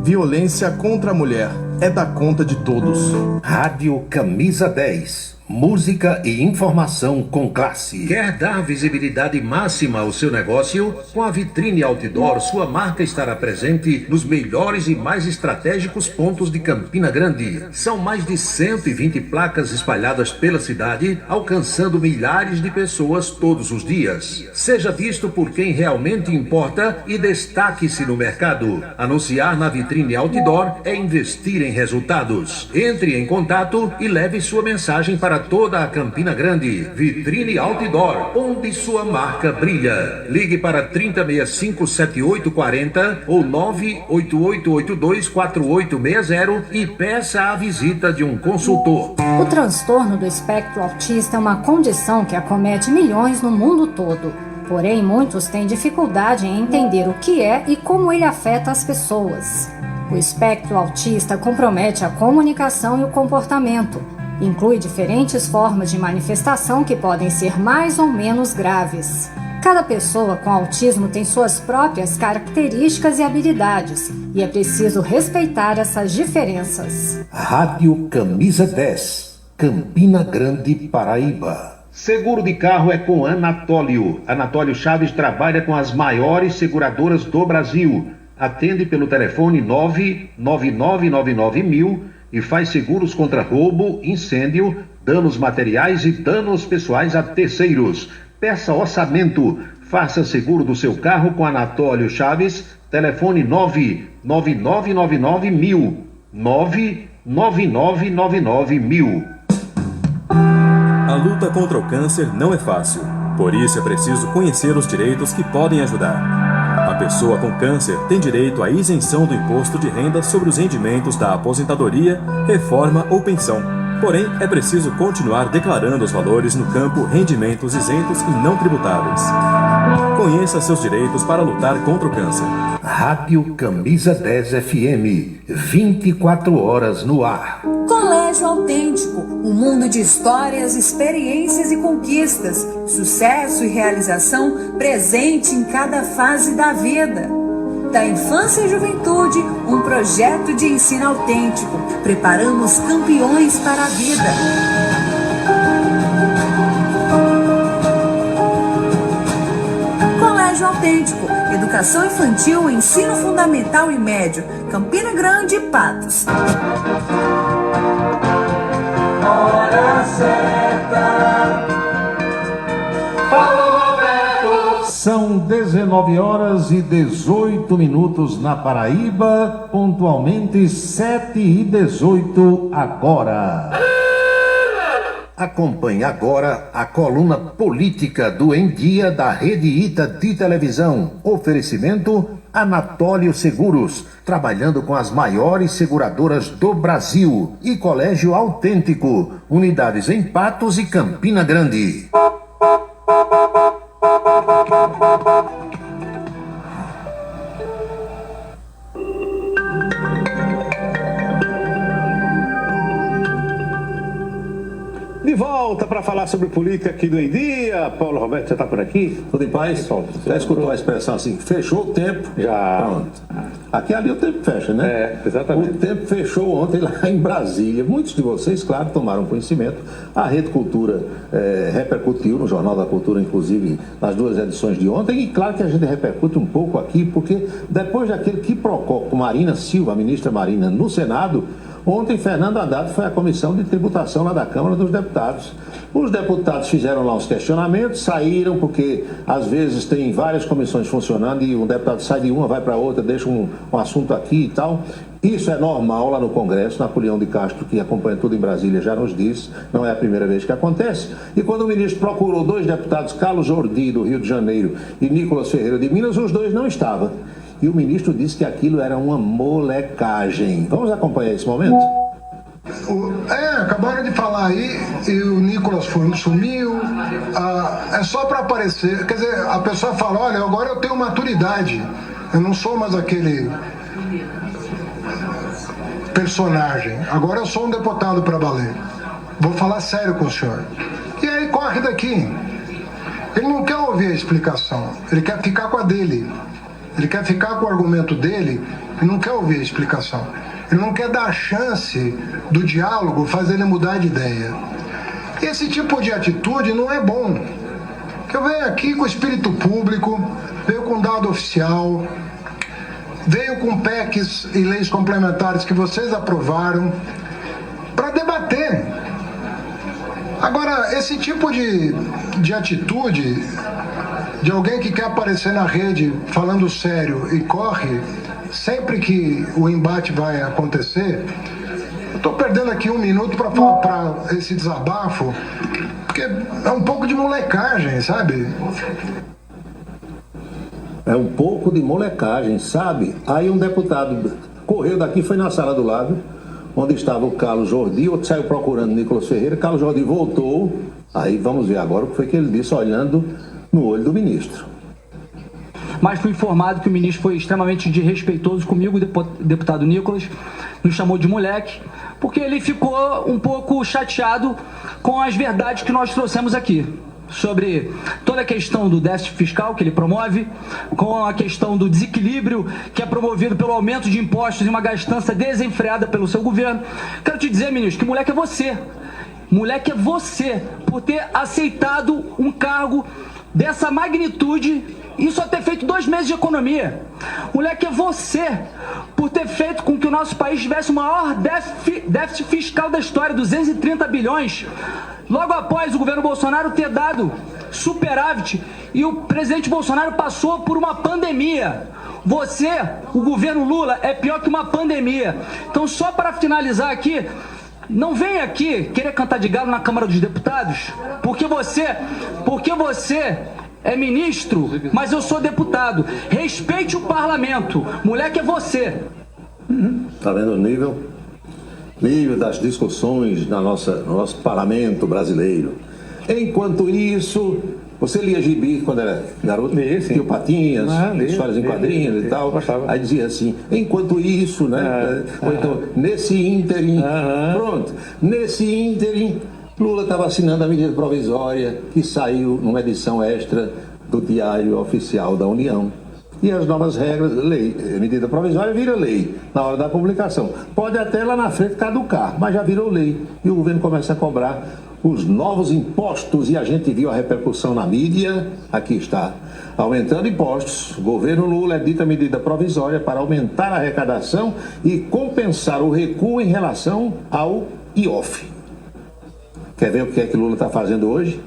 Violência contra a mulher é da conta de todos. Rádio Camisa 10. Música e informação com classe. Quer dar visibilidade máxima ao seu negócio? Com a Vitrine Outdoor, sua marca estará presente nos melhores e mais estratégicos pontos de Campina Grande. São mais de 120 placas espalhadas pela cidade, alcançando milhares de pessoas todos os dias. Seja visto por quem realmente importa e destaque-se no mercado. Anunciar na Vitrine Outdoor é investir em resultados. Entre em contato e leve sua mensagem para para toda a Campina Grande. Vitrine Outdoor, onde sua marca brilha. Ligue para 3065-7840 ou 988824860 e peça a visita de um consultor. O transtorno do espectro autista é uma condição que acomete milhões no mundo todo. Porém, muitos têm dificuldade em entender o que é e como ele afeta as pessoas. O espectro autista compromete a comunicação e o comportamento. Inclui diferentes formas de manifestação que podem ser mais ou menos graves. Cada pessoa com autismo tem suas próprias características e habilidades, e é preciso respeitar essas diferenças. Rádio Camisa 10, Campina Grande, Paraíba. Seguro de carro é com Anatólio. Anatólio Chaves trabalha com as maiores seguradoras do Brasil. Atende pelo telefone 99999.000 e faz seguros contra roubo, incêndio, danos materiais e danos pessoais a terceiros. Peça orçamento. Faça seguro do seu carro com Anatólio Chaves. Telefone 99999.000. 99999.000. A luta contra o câncer não é fácil. Por isso é preciso conhecer os direitos que podem ajudar. A pessoa com câncer tem direito à isenção do imposto de renda sobre os rendimentos da aposentadoria, reforma ou pensão. Porém, é preciso continuar declarando os valores no campo rendimentos isentos e não tributáveis. Conheça seus direitos para lutar contra o câncer. Rádio Camisa 10 FM, 24 horas no ar. Colégio Autêntico, um mundo de histórias, experiências e conquistas, sucesso e realização presente em cada fase da vida. Da infância e juventude, um projeto de ensino autêntico. Preparamos campeões para a vida. Colégio Autêntico, educação infantil, ensino fundamental e médio. Campina Grande e Patos. Hora certa. São 19 horas e 18 minutos na Paraíba, pontualmente 7h18 agora. Acompanhe agora a coluna política do Em Dia da Rede Ita de televisão. Oferecimento Anatólio Seguros, trabalhando com as maiores seguradoras do Brasil. E Colégio Autêntico, unidades em Patos e Campina Grande. De volta para falar sobre política aqui do Em Dia. Paulo Roberto, você está por aqui? Tudo em paz? Paulo, já escutou a expressão assim, fechou o tempo? Já. Pronto. Aqui ali o tempo fecha, né? É, exatamente. O tempo fechou ontem lá em Brasília. Muitos de vocês, claro, tomaram conhecimento. A Rede Cultura repercutiu no Jornal da Cultura, inclusive, nas 2 edições de ontem. E claro que a gente repercute um pouco aqui, porque depois daquele quiprocó com Marina Silva, a ministra Marina, no Senado, ontem, Fernando Haddad foi à Comissão de Tributação lá da Câmara dos Deputados. Os deputados fizeram lá uns questionamentos, saíram, porque às vezes tem várias comissões funcionando e um deputado sai de uma, vai para outra, deixa um assunto aqui e tal. Isso é normal lá no Congresso. Napoleão de Castro, que acompanha tudo em Brasília, já nos disse, não é a primeira vez que acontece. E quando o ministro procurou 2 deputados, Carlos Jordi, do Rio de Janeiro, e Nicolas Ferreira, de Minas, os 2 não estavam. E o ministro disse que aquilo era uma molecagem. Vamos acompanhar esse momento? Acabaram de falar aí, e o Nicolas sumiu, é só para aparecer. Quer dizer, a pessoa fala, olha, agora eu tenho maturidade, eu não sou mais aquele personagem, agora eu sou um deputado para valer, vou falar sério com o senhor. E aí corre daqui. Ele não quer ouvir a explicação, ele quer ficar com a dele. Ele quer ficar com o argumento dele e não quer ouvir a explicação. Ele não quer dar a chance do diálogo fazer ele mudar de ideia. Esse tipo de atitude não é bom. Eu venho aqui com espírito público, veio com dado oficial, veio com PECs e leis complementares que vocês aprovaram para debater. Agora, esse tipo de atitude de alguém que quer aparecer na rede falando sério e corre sempre que o embate vai acontecer, Eu estou perdendo aqui um minuto para falar para esse desabafo, porque é um pouco de molecagem, sabe? É um pouco de molecagem, sabe? Aí um deputado correu daqui, foi na sala do lado, onde estava o Carlos Jordi, outro saiu procurando Nicolas Ferreira, Carlos Jordi voltou, aí vamos ver agora o que foi que ele disse olhando no olho do ministro. Mas fui informado que o ministro foi extremamente desrespeitoso comigo, o deputado Nicolas, nos chamou de moleque, porque ele ficou um pouco chateado com as verdades que nós trouxemos aqui, sobre toda a questão do déficit fiscal que ele promove, com a questão do desequilíbrio que é promovido pelo aumento de impostos e uma gastança desenfreada pelo seu governo. Quero te dizer, ministro, que moleque é você. Moleque é você, por ter aceitado um cargo dessa magnitude e só ter feito 2 meses de economia. Moleque é você, por ter feito com que o nosso país tivesse o maior déficit fiscal da história, 230 bilhões. Logo após o governo Bolsonaro ter dado superávit e o presidente Bolsonaro passou por uma pandemia. Você, o governo Lula, é pior que uma pandemia. Então, só para finalizar aqui, não venha aqui querer cantar de galo na Câmara dos Deputados, porque você é ministro, mas eu sou deputado. Respeite o parlamento. Moleque é você. Tá vendo o nível das discussões no nosso parlamento brasileiro. Enquanto isso, você lia gibi quando era garoto? Tinha o Patinhas, histórias em quadrinhos e tal. Aí dizia assim, enquanto isso, né? Ou então, nesse ínterim, pronto, nesse ínterim, Lula estava assinando a medida provisória que saiu numa edição extra do Diário Oficial da União. E as novas regras, medida provisória vira lei na hora da publicação. Pode até lá na frente caducar, mas já virou lei. E o governo começa a cobrar os novos impostos e a gente viu a repercussão na mídia. Aqui está, aumentando impostos. O governo Lula edita medida provisória para aumentar a arrecadação e compensar o recuo em relação ao IOF. Quer ver o que é que Lula está fazendo hoje?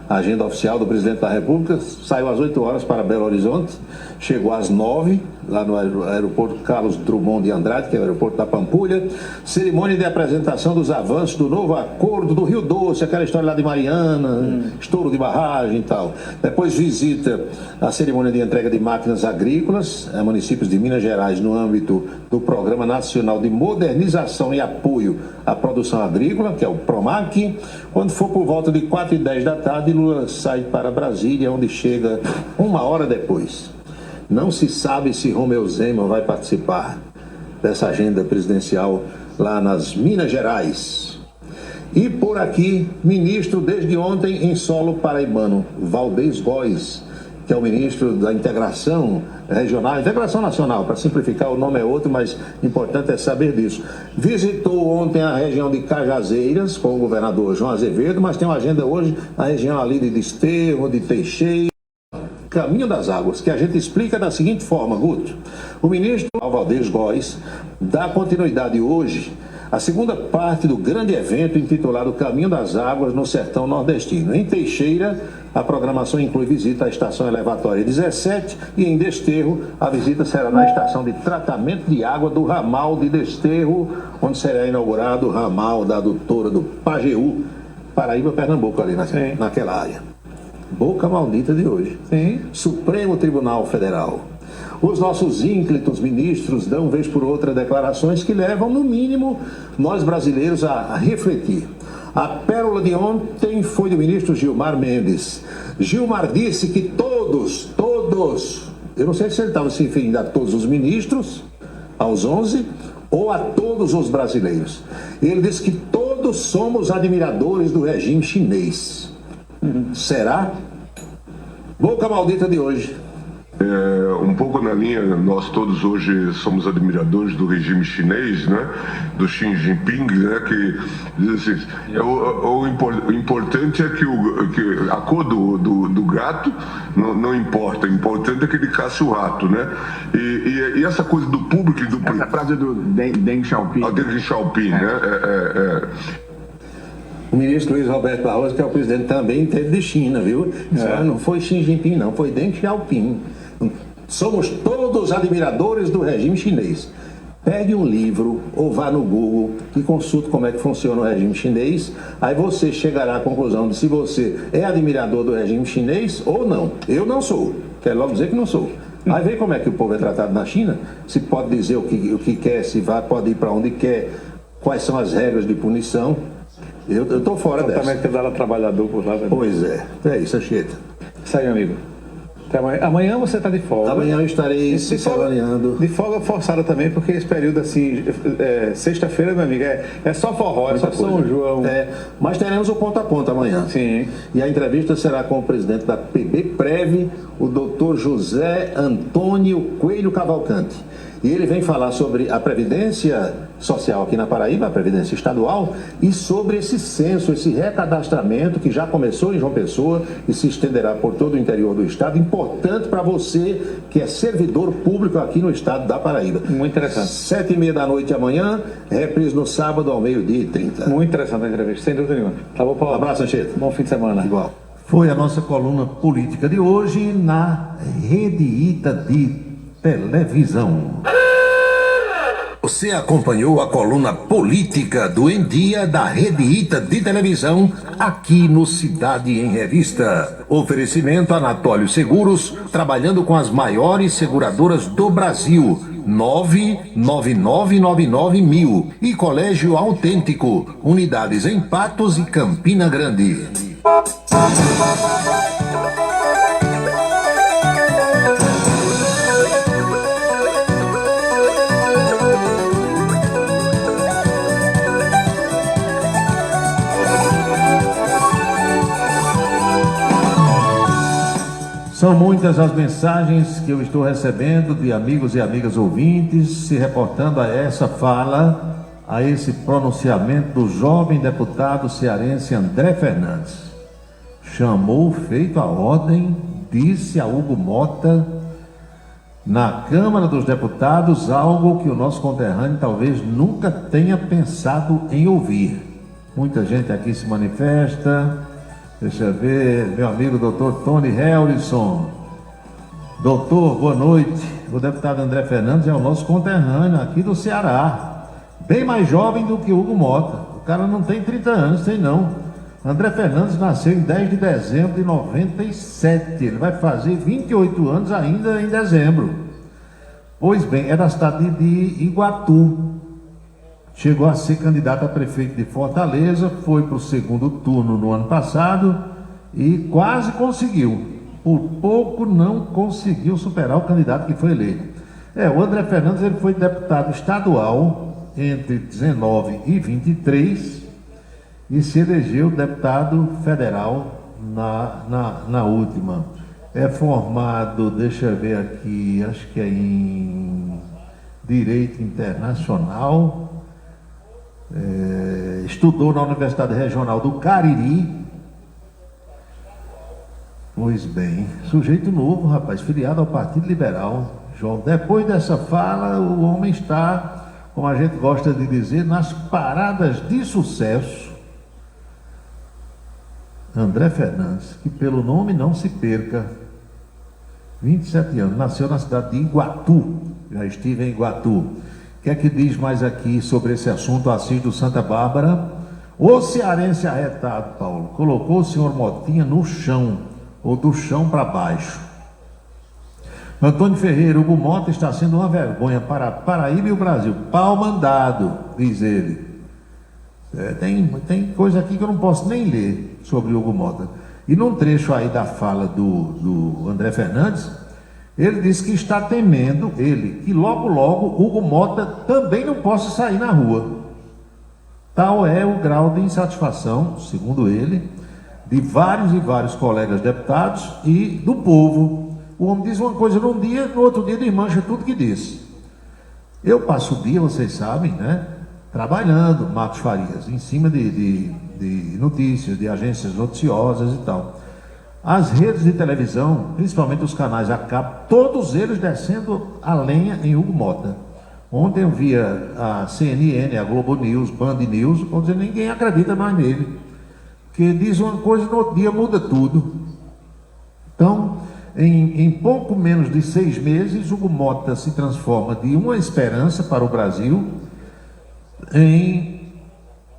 A agenda oficial do presidente da República saiu às 8 horas para Belo Horizonte, chegou às 9, lá no aeroporto Carlos Drummond de Andrade, que é o aeroporto da Pampulha. Cerimônia de apresentação dos avanços do novo acordo do Rio Doce, aquela história lá de Mariana, estouro de barragem e tal. Depois visita a cerimônia de entrega de máquinas agrícolas a municípios de Minas Gerais no âmbito do Programa Nacional de Modernização e Apoio à Produção Agrícola, que é o PROMAC. Quando for por volta de 4h10 da tarde, Lula sai para Brasília, onde chega 1 hora depois. Não se sabe se Romeu Zema vai participar dessa agenda presidencial lá nas Minas Gerais. E por aqui, ministro desde ontem em solo paraibano, Valdez Góes, que é o ministro da Integração Regional, Integração Nacional, para simplificar, o nome é outro, mas importante é saber disso. Visitou ontem a região de Cajazeiras com o governador João Azevedo, mas tem uma agenda hoje na região ali de Desterro, de Teixeira, Caminho das Águas, que a gente explica da seguinte forma, Guto. O ministro Valdez Góes dá continuidade hoje à segunda parte do grande evento intitulado Caminho das Águas no Sertão Nordestino. Em Teixeira, a programação inclui visita à estação elevatória 17 e em Desterro, a visita será na estação de tratamento de água do ramal de Desterro, onde será inaugurado o ramal da adutora do Pajeú, Paraíba, Pernambuco, ali naquela área. Boca maldita de hoje. Sim. Supremo Tribunal Federal. Os nossos ínclitos ministros dão vez por outra declarações que levam, no mínimo, nós brasileiros a refletir. A pérola de ontem foi do ministro Gilmar Mendes. Gilmar disse que todos, eu não sei se ele estava se referindo a todos os ministros, aos 11, ou a todos os brasileiros. Ele disse que todos somos admiradores do regime chinês. Será? Boca maldita de hoje. Um pouco na linha, nós todos hoje somos admiradores do regime chinês, né? Do Xi Jinping, né? Que diz assim, o importante é que a cor do gato não importa, o importante é que ele caça o rato, né? E essa coisa do público e do... Essa frase do Deng Xiaoping. Deng Xiaoping, né? O ministro Luiz Roberto Barroso, que é o presidente, também teve de China, viu? Não foi Xi Jinping, não, foi Deng Xiaoping. Somos todos admiradores do regime chinês. pegue um livro ou vá no Google e consulte como é que funciona o regime chinês. Aí você chegará à conclusão de se você é admirador do regime chinês ou não. Eu não sou. Quero logo dizer que não sou. Aí vê como é que o povo é tratado na China, se pode dizer o que quer, se vai, pode ir para onde quer, quais são as regras de punição. Eu estou fora dessa. Também tem dado trabalhador por lá. Né? Pois é isso, Anchieta. Isso aí, amigo. Até amanhã. Amanhã você está de folga. Amanhã eu estarei se trabalhando. De folga forçada também, porque esse período assim, sexta-feira, meu amigo, é só forró, é só São João. Mas teremos o ponto a ponto amanhã. Sim. E a entrevista será com o presidente da PB-Prev, o doutor José Antônio Coelho Cavalcante. E ele vem falar sobre a Previdência Social aqui na Paraíba, a Previdência Estadual, e sobre esse censo, esse recadastramento que já começou em João Pessoa e se estenderá por todo o interior do estado, importante para você que é servidor público aqui no estado da Paraíba. Muito interessante. 7h30 da noite amanhã, reprise no sábado ao 12h30. Muito interessante a entrevista, sem dúvida nenhuma. Tá bom, Paulo? Abraço, Anchieta. Bom fim de semana. Igual. Foi a nossa coluna política de hoje na Rede Ita de televisão. Você acompanhou a coluna política do Em Dia da Rede Ita de televisão aqui no Cidade em Revista. Oferecimento Anatólio Seguros, trabalhando com as maiores seguradoras do Brasil. 99999 e Colégio Autêntico, unidades em Patos e Campina Grande. São muitas as mensagens que eu estou recebendo de amigos e amigas ouvintes se reportando a essa fala, a esse pronunciamento do jovem deputado cearense André Fernandes. Chamou, feito a ordem, disse a Hugo Mota na Câmara dos Deputados algo que o nosso conterrâneo talvez nunca tenha pensado em ouvir. Muita gente aqui se manifesta. Deixa eu ver, meu amigo doutor Tony Helrisson. Doutor, boa noite. O deputado André Fernandes é o nosso conterrâneo aqui do Ceará. Bem mais jovem do que Hugo Mota. O cara não tem 30 anos, tem não. André Fernandes nasceu em 10 de dezembro de 97. Ele vai fazer 28 anos ainda em dezembro. Pois bem, é da cidade de Iguatu. Chegou a ser candidato a prefeito de Fortaleza, foi para o segundo turno no ano passado e quase conseguiu. Por pouco não conseguiu superar o candidato que foi eleito. O André Fernandes ele foi deputado estadual entre 19 e 23 e se elegeu deputado federal na última. É formado, deixa eu ver aqui, acho que é em Direito Internacional. Estudou na Universidade Regional do Cariri. Pois bem, sujeito novo, rapaz, filiado ao Partido Liberal. João, depois dessa fala, o homem está, como a gente gosta de dizer, nas paradas de sucesso. André Fernandes, que pelo nome não se perca, 27 anos, nasceu na cidade de Iguatu. Já estive em Iguatu. O que é que diz mais aqui sobre esse assunto, Assis do Santa Bárbara? O cearense arretado, Paulo, colocou o senhor Motinha no chão, ou do chão para baixo. Antônio Ferreira, Hugo Mota está sendo uma vergonha para a Paraíba e o Brasil. Pau mandado, diz ele. Tem coisa aqui que eu não posso nem ler sobre Hugo Mota. E num trecho aí da fala do André Fernandes, ele disse que está temendo, que logo Hugo Mota também não possa sair na rua. Tal é o grau de insatisfação, segundo ele, de vários e vários colegas deputados e do povo. O homem diz uma coisa num dia, no outro dia desmancha tudo que disse. Eu passo o dia, vocês sabem, né, trabalhando, Marcos Farias, em cima de notícias, de agências noticiosas e tal. As redes de televisão, principalmente os canais a cabo, todos eles descendo a lenha em Hugo Mota. Ontem eu via a CNN, a Globo News, Band News, vou dizer, ninguém acredita mais nele. Porque diz uma coisa, no outro dia muda tudo. Então, Em pouco menos de 6 meses, Hugo Mota se transforma de uma esperança para o Brasil em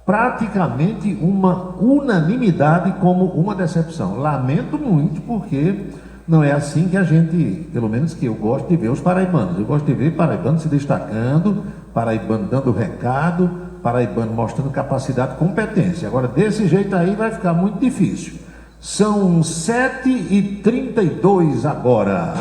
praticamente uma unanimidade como uma decepção. Lamento muito, porque não é assim que a gente, pelo menos que eu gosto de ver os paraibanos. Eu gosto de ver paraibanos se destacando, paraibano dando recado, paraibano mostrando capacidade e competência. Agora, desse jeito aí vai ficar muito difícil. São 7h32 agora.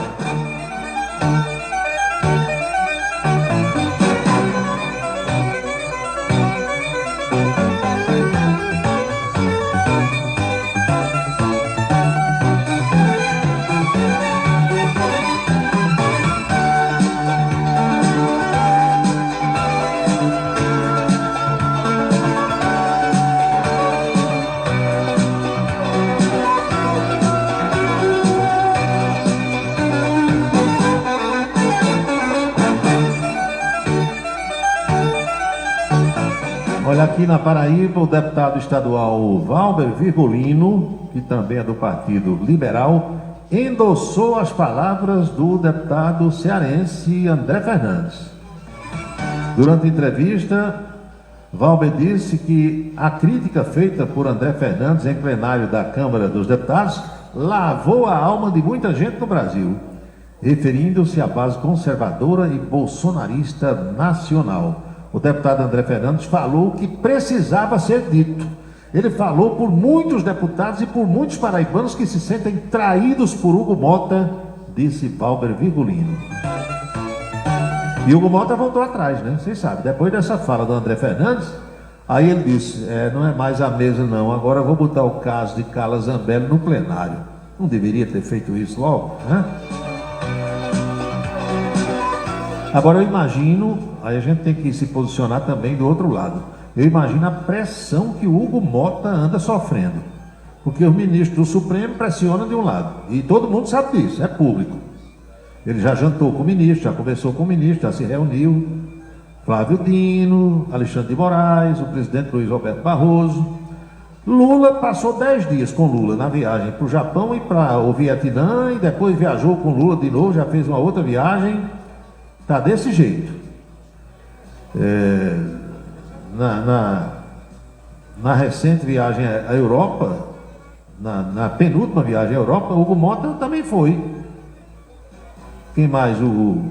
Olha, aqui na Paraíba, o deputado estadual Valber Virgulino, que também é do Partido Liberal, endossou as palavras do deputado cearense André Fernandes. Durante a entrevista, Valber disse que a crítica feita por André Fernandes em plenário da Câmara dos Deputados lavou a alma de muita gente no Brasil, referindo-se à base conservadora e bolsonarista nacional. O deputado André Fernandes falou o que precisava ser dito. Ele falou por muitos deputados e por muitos paraibanos que se sentem traídos por Hugo Mota, disse Valber Virgulino. E Hugo Mota voltou atrás, né? Vocês sabem, depois dessa fala do André Fernandes, aí ele disse, não é mais a mesa não, agora eu vou botar o caso de Carla Zambelli no plenário. Não deveria ter feito isso logo, né? Agora eu imagino, aí a gente tem que se posicionar também do outro lado. Eu imagino a pressão que o Hugo Mota anda sofrendo. Porque os ministros do Supremo pressionam de um lado. E todo mundo sabe disso, é público. Ele já jantou com o ministro, já conversou com o ministro, já se reuniu. Flávio Dino, Alexandre de Moraes, o presidente Luiz Roberto Barroso. Lula passou 10 dias com Lula na viagem para o Japão e para o Vietnã, e depois viajou com Lula de novo, já fez uma outra viagem. Está desse jeito. Na recente viagem à Europa, na penúltima viagem à Europa, Hugo Mota também foi. Quem mais? O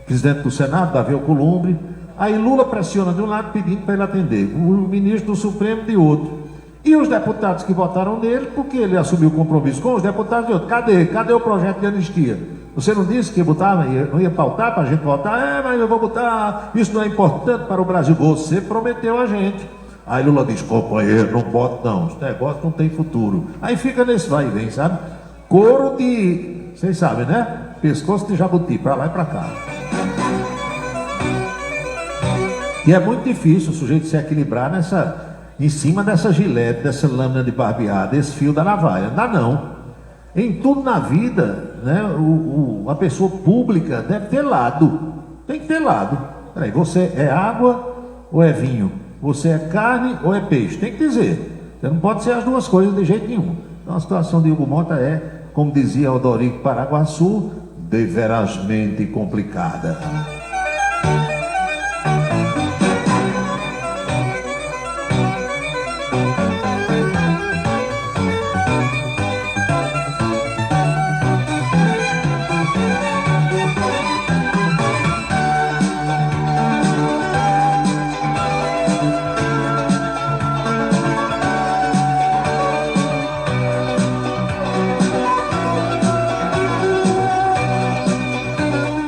presidente do Senado, Davi Alcolumbre. Aí Lula pressiona de um lado pedindo para ele atender, o ministro do Supremo de outro. E os deputados que votaram nele, porque ele assumiu o compromisso com os deputados de outro. Cadê o projeto de anistia? Você não disse que ia botar, não ia pautar para a gente votar? Mas eu vou botar, isso não é importante para o Brasil. Você prometeu a gente. Aí Lula diz, companheiro, não bota não, esse negócio não tem futuro. Aí fica nesse vai e vem, sabe? Couro de, vocês sabem, né? Pescoço de jabuti, para lá e para cá. E é muito difícil o sujeito se equilibrar em cima dessa gilete, dessa lâmina de barbear, desse fio da navalha. Não dá não. Em tudo na vida, né, a pessoa pública deve ter lado. Tem que ter lado. Peraí, você é água ou é vinho? Você é carne ou é peixe? Tem que dizer. Você não pode ser as duas coisas de jeito nenhum. Então a situação de Hugo Mota é, como dizia Odorico Paraguaçu, deverazmente complicada.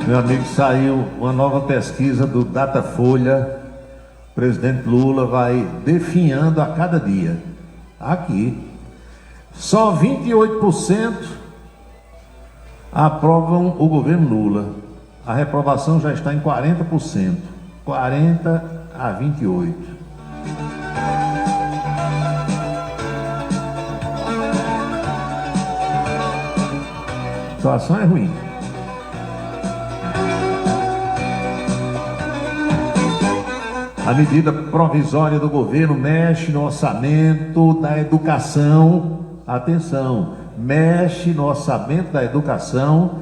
Meu amigo, saiu uma nova pesquisa do Datafolha. O presidente Lula vai definhando a cada dia. Aqui. Só 28% aprovam o governo Lula. A reprovação já está em 40%. 40-28. A situação é ruim. A medida provisória do governo mexe no orçamento da educação. Atenção, mexe no orçamento da educação,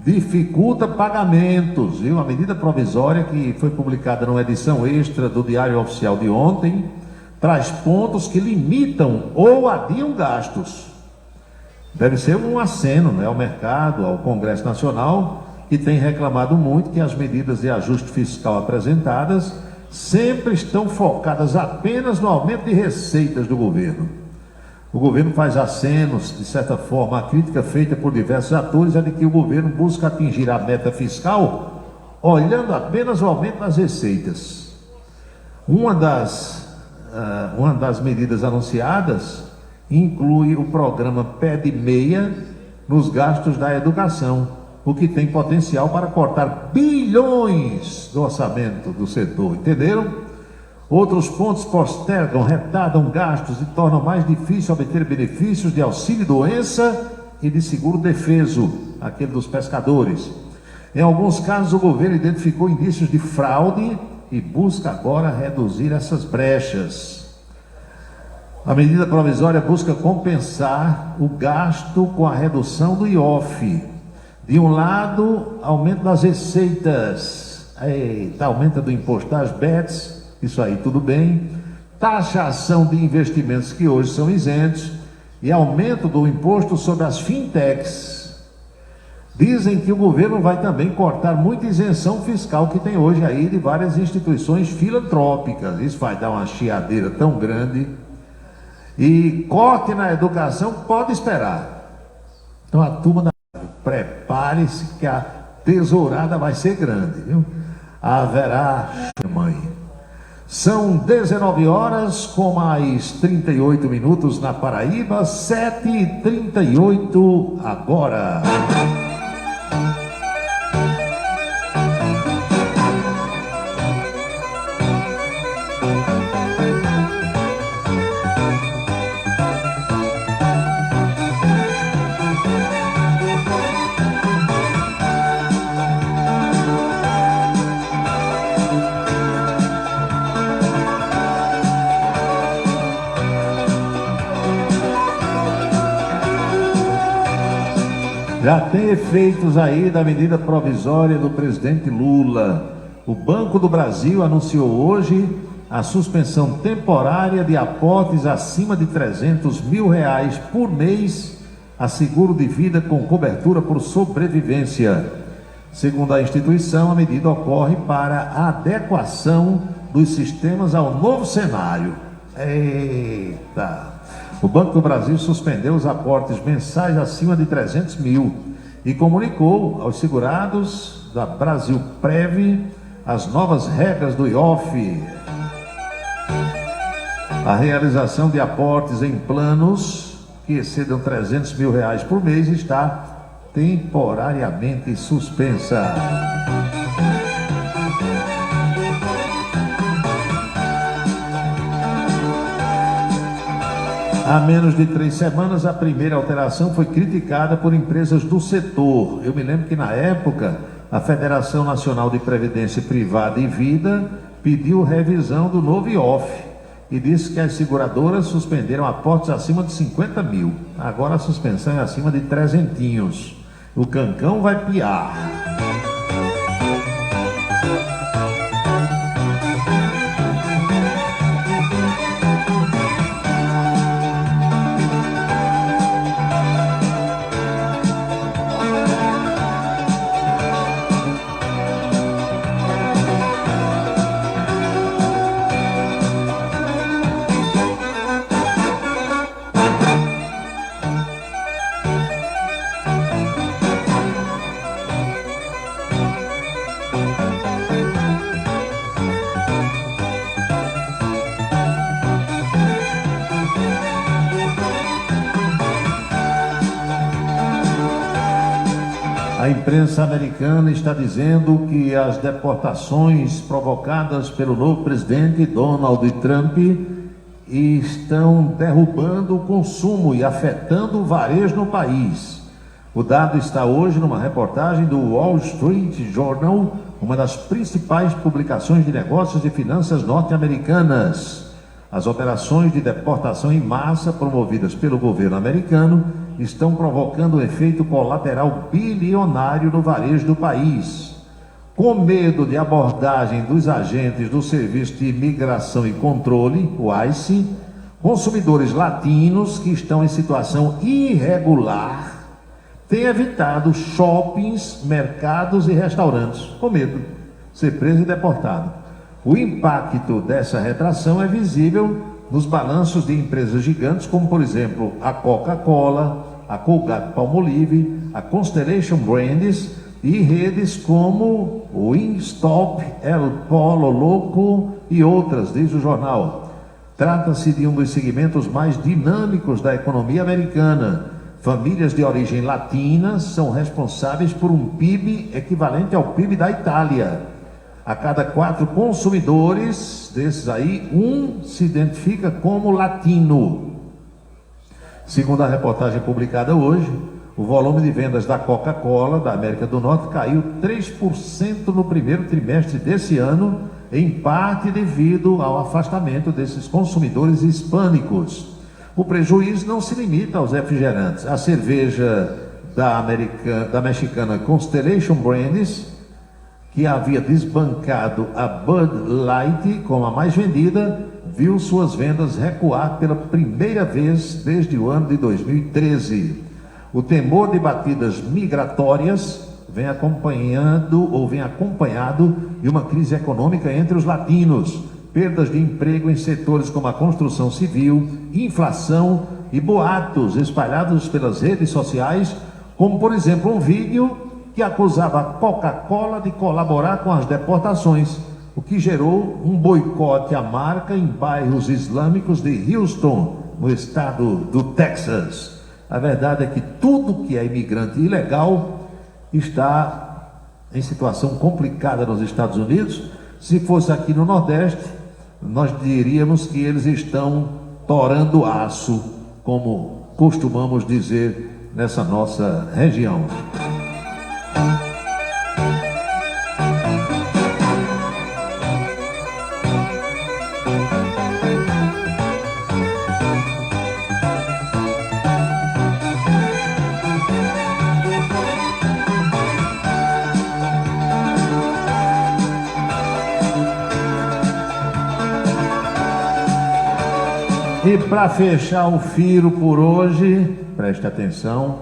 dificulta pagamentos, viu? A medida provisória que foi publicada numa edição extra do Diário Oficial de ontem traz pontos que limitam ou adiam gastos. Deve ser um aceno, né, ao mercado, ao Congresso Nacional, que tem reclamado muito que as medidas de ajuste fiscal apresentadas sempre estão focadas apenas no aumento de receitas do governo. O governo faz acenos, de certa forma, a crítica feita por diversos atores é de que o governo busca atingir a meta fiscal olhando apenas o aumento das receitas. Uma das medidas anunciadas inclui o programa Pé de Meia nos gastos da educação, o que tem potencial para cortar bilhões do orçamento do setor, entenderam? Outros pontos postergam, retardam gastos e tornam mais difícil obter benefícios de auxílio-doença e de seguro-defeso, aquele dos pescadores. Em alguns casos, o governo identificou indícios de fraude e busca agora reduzir essas brechas. A medida provisória busca compensar o gasto com a redução do IOF. De um lado, aumento das receitas, aumento do imposto das bets, isso aí tudo bem, taxação de investimentos que hoje são isentos e aumento do imposto sobre as fintechs. Dizem que o governo vai também cortar muita isenção fiscal que tem hoje aí de várias instituições filantrópicas. Isso vai dar uma chiadeira tão grande. E corte na educação pode esperar. Então a turma da... prepare-se que a tesourada vai ser grande, viu? Haverá mãe. São 19 horas com mais 38 minutos na Paraíba, 7h38 agora. Já tem efeitos aí da medida provisória do presidente Lula. O Banco do Brasil anunciou hoje a suspensão temporária de aportes acima de R$300 mil por mês a seguro de vida com cobertura por sobrevivência. Segundo a instituição, a medida ocorre para a adequação dos sistemas ao novo cenário. Eita! O Banco do Brasil suspendeu os aportes mensais acima de 300 mil e comunicou aos segurados da Brasilprev as novas regras do IOF. A realização de aportes em planos que excedam 300 mil por mês está temporariamente suspensa. Há menos de 3 semanas, a primeira alteração foi criticada por empresas do setor. Eu me lembro que, na época, a Federação Nacional de Previdência Privada e Vida pediu revisão do novo IOF e disse que as seguradoras suspenderam aportes acima de 50 mil. Agora a suspensão é acima de 300. O cancão vai piar. A imprensa americana está dizendo que as deportações provocadas pelo novo presidente Donald Trump estão derrubando o consumo e afetando o varejo no país. O dado está hoje numa reportagem do Wall Street Journal, uma das principais publicações de negócios e finanças norte-americanas. As operações de deportação em massa promovidas pelo governo americano estão provocando um efeito colateral bilionário no varejo do país. Com medo de abordagem dos agentes do Serviço de Imigração e Controle, o ICE, consumidores latinos que estão em situação irregular têm evitado shoppings, mercados e restaurantes, com medo de ser preso e deportado. O impacto dessa retração é visível nos balanços de empresas gigantes, como por exemplo a Coca-Cola, a Colgate-Palmolive, a Constellation Brands e redes como o Wingstop, El Pollo Loco e outras, diz o jornal. Trata-se de um dos segmentos mais dinâmicos da economia americana. Famílias de origem latina são responsáveis por um PIB equivalente ao PIB da Itália. A cada 4 consumidores desses aí, 1 se identifica como latino. Segundo a reportagem publicada hoje, o volume de vendas da Coca-Cola da América do Norte caiu 3% no primeiro trimestre desse ano, em parte devido ao afastamento desses consumidores hispânicos. O prejuízo não se limita aos refrigerantes. A cerveja da mexicana Constellation Brands, que havia desbancado a Bud Light como a mais vendida, viu suas vendas recuar pela primeira vez desde o ano de 2013. O temor de batidas migratórias vem acompanhado de uma crise econômica entre os latinos, perdas de emprego em setores como a construção civil, inflação e boatos espalhados pelas redes sociais, como por exemplo um vídeo que acusava a Coca-Cola de colaborar com as deportações, o que gerou um boicote à marca em bairros islâmicos de Houston, no estado do Texas. A verdade é que tudo que é imigrante ilegal está em situação complicada nos Estados Unidos. Se fosse aqui no Nordeste, nós diríamos que eles estão torando aço, como costumamos dizer nessa nossa região. E para fechar o firo por hoje, preste atenção,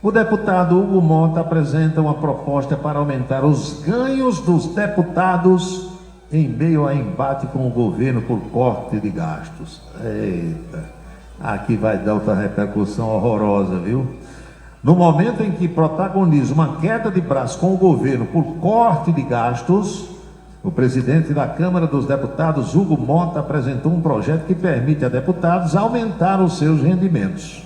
o deputado Hugo Mota apresenta uma proposta para aumentar os ganhos dos deputados em meio a embate com o governo por corte de gastos. Eita, aqui vai dar outra repercussão horrorosa, viu? No momento em que protagoniza uma queda de braço com o governo por corte de gastos, o presidente da Câmara dos Deputados, Hugo Mota, apresentou um projeto que permite a deputados aumentar os seus rendimentos.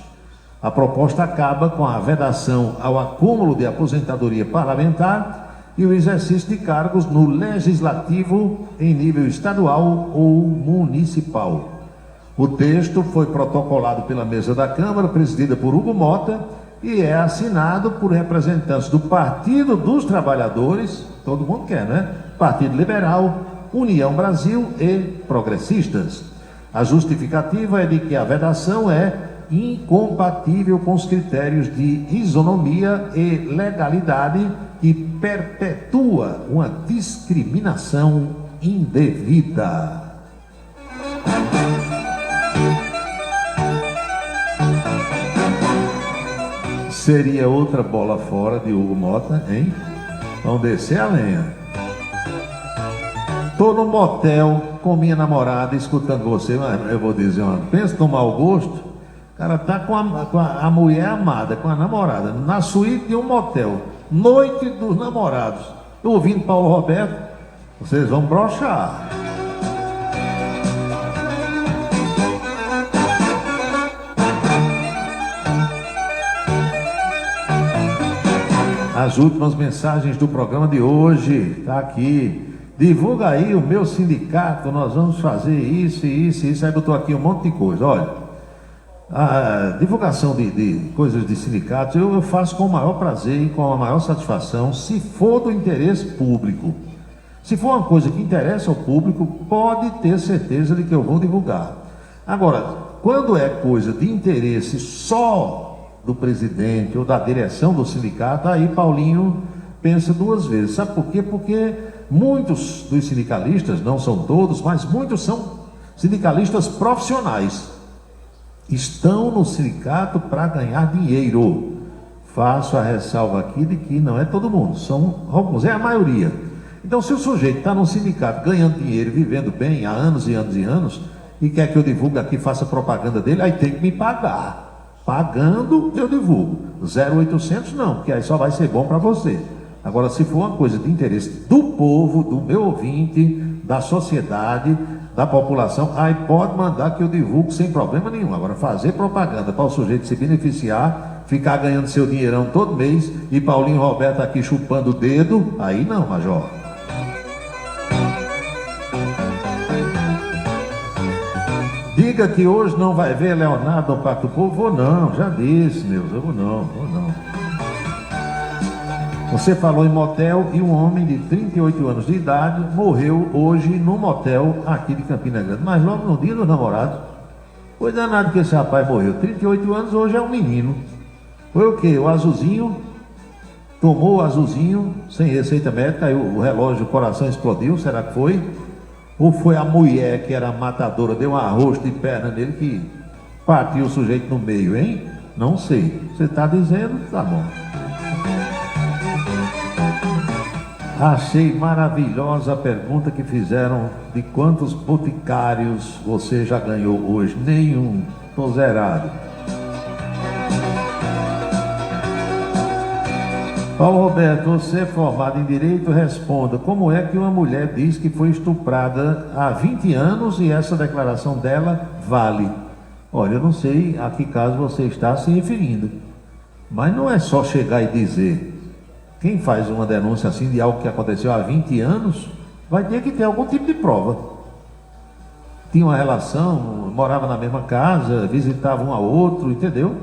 A proposta acaba com a vedação ao acúmulo de aposentadoria parlamentar e o exercício de cargos no legislativo em nível estadual ou municipal. O texto foi protocolado pela mesa da Câmara, presidida por Hugo Mota, e é assinado por representantes do Partido dos Trabalhadores, todo mundo quer, né? Partido Liberal, União Brasil e Progressistas. A justificativa é de que a vedação é incompatível com os critérios de isonomia e legalidade e perpetua uma discriminação indevida. Seria outra bola fora de Hugo Mota, hein? Vamos descer a lenha. Tô no motel com minha namorada escutando você, mas eu vou dizer uma, pensa no mau gosto. O cara tá com a mulher amada, com a namorada, na suíte de um motel, noite dos namorados. Tô ouvindo Paulo Roberto, vocês vão broxar. As últimas mensagens do programa de hoje, tá aqui. Divulga aí o meu sindicato, nós vamos fazer isso, isso. Aí botou aqui um monte de coisa. Olha, a divulgação de coisas de sindicatos eu faço com o maior prazer e com a maior satisfação, se for do interesse público. Se for uma coisa que interessa ao público, pode ter certeza de que eu vou divulgar. Agora, quando é coisa de interesse só do presidente ou da direção do sindicato, aí Paulinho pensa duas vezes. Sabe por quê? Porque muitos dos sindicalistas, não são todos, mas muitos são sindicalistas profissionais, estão no sindicato para ganhar dinheiro. Faço a ressalva aqui de que não é todo mundo, são alguns, é a maioria. Então, se o sujeito está no sindicato ganhando dinheiro, vivendo bem há anos e anos e anos, e quer que eu divulgue aqui, faça propaganda dele, aí tem que me pagar. Pagando, eu divulgo. 0800 não, porque aí só vai ser bom para você. Agora, se for uma coisa de interesse do povo, do meu ouvinte, da sociedade, da população, aí pode mandar que eu divulgue sem problema nenhum. Agora, fazer propaganda para o sujeito se beneficiar, ficar ganhando seu dinheirão todo mês, e Paulinho Roberto aqui chupando o dedo, aí não, Major. Diga que hoje não vai ver Leonardo no Pacto do Povo. Vou não, já disse, meus, eu vou não. Você falou em motel e um homem de 38 anos de idade morreu hoje no motel aqui de Campina Grande, mas logo no dia dos namorados. Foi danado que esse rapaz morreu. 38 anos, hoje é um menino. Foi o quê? O azulzinho, tomou o azulzinho sem receita médica, aí o relógio, o coração explodiu, será que foi? Ou foi a mulher que era matadora, deu um arroz de perna nele que partiu o sujeito no meio, hein? Não sei. Você está dizendo? Tá bom. Achei maravilhosa a pergunta que fizeram de quantos boticários você já ganhou hoje. Nenhum. Tô zerado. Paulo Roberto, você é formado em Direito, responda. Como é que uma mulher diz que foi estuprada há 20 anos e essa declaração dela vale? Olha, eu não sei a que caso você está se referindo. Mas não é só chegar e dizer. Quem faz uma denúncia assim de algo que aconteceu há 20 anos, vai ter que ter algum tipo de prova. Tinha uma relação, morava na mesma casa, visitava um ao outro, entendeu?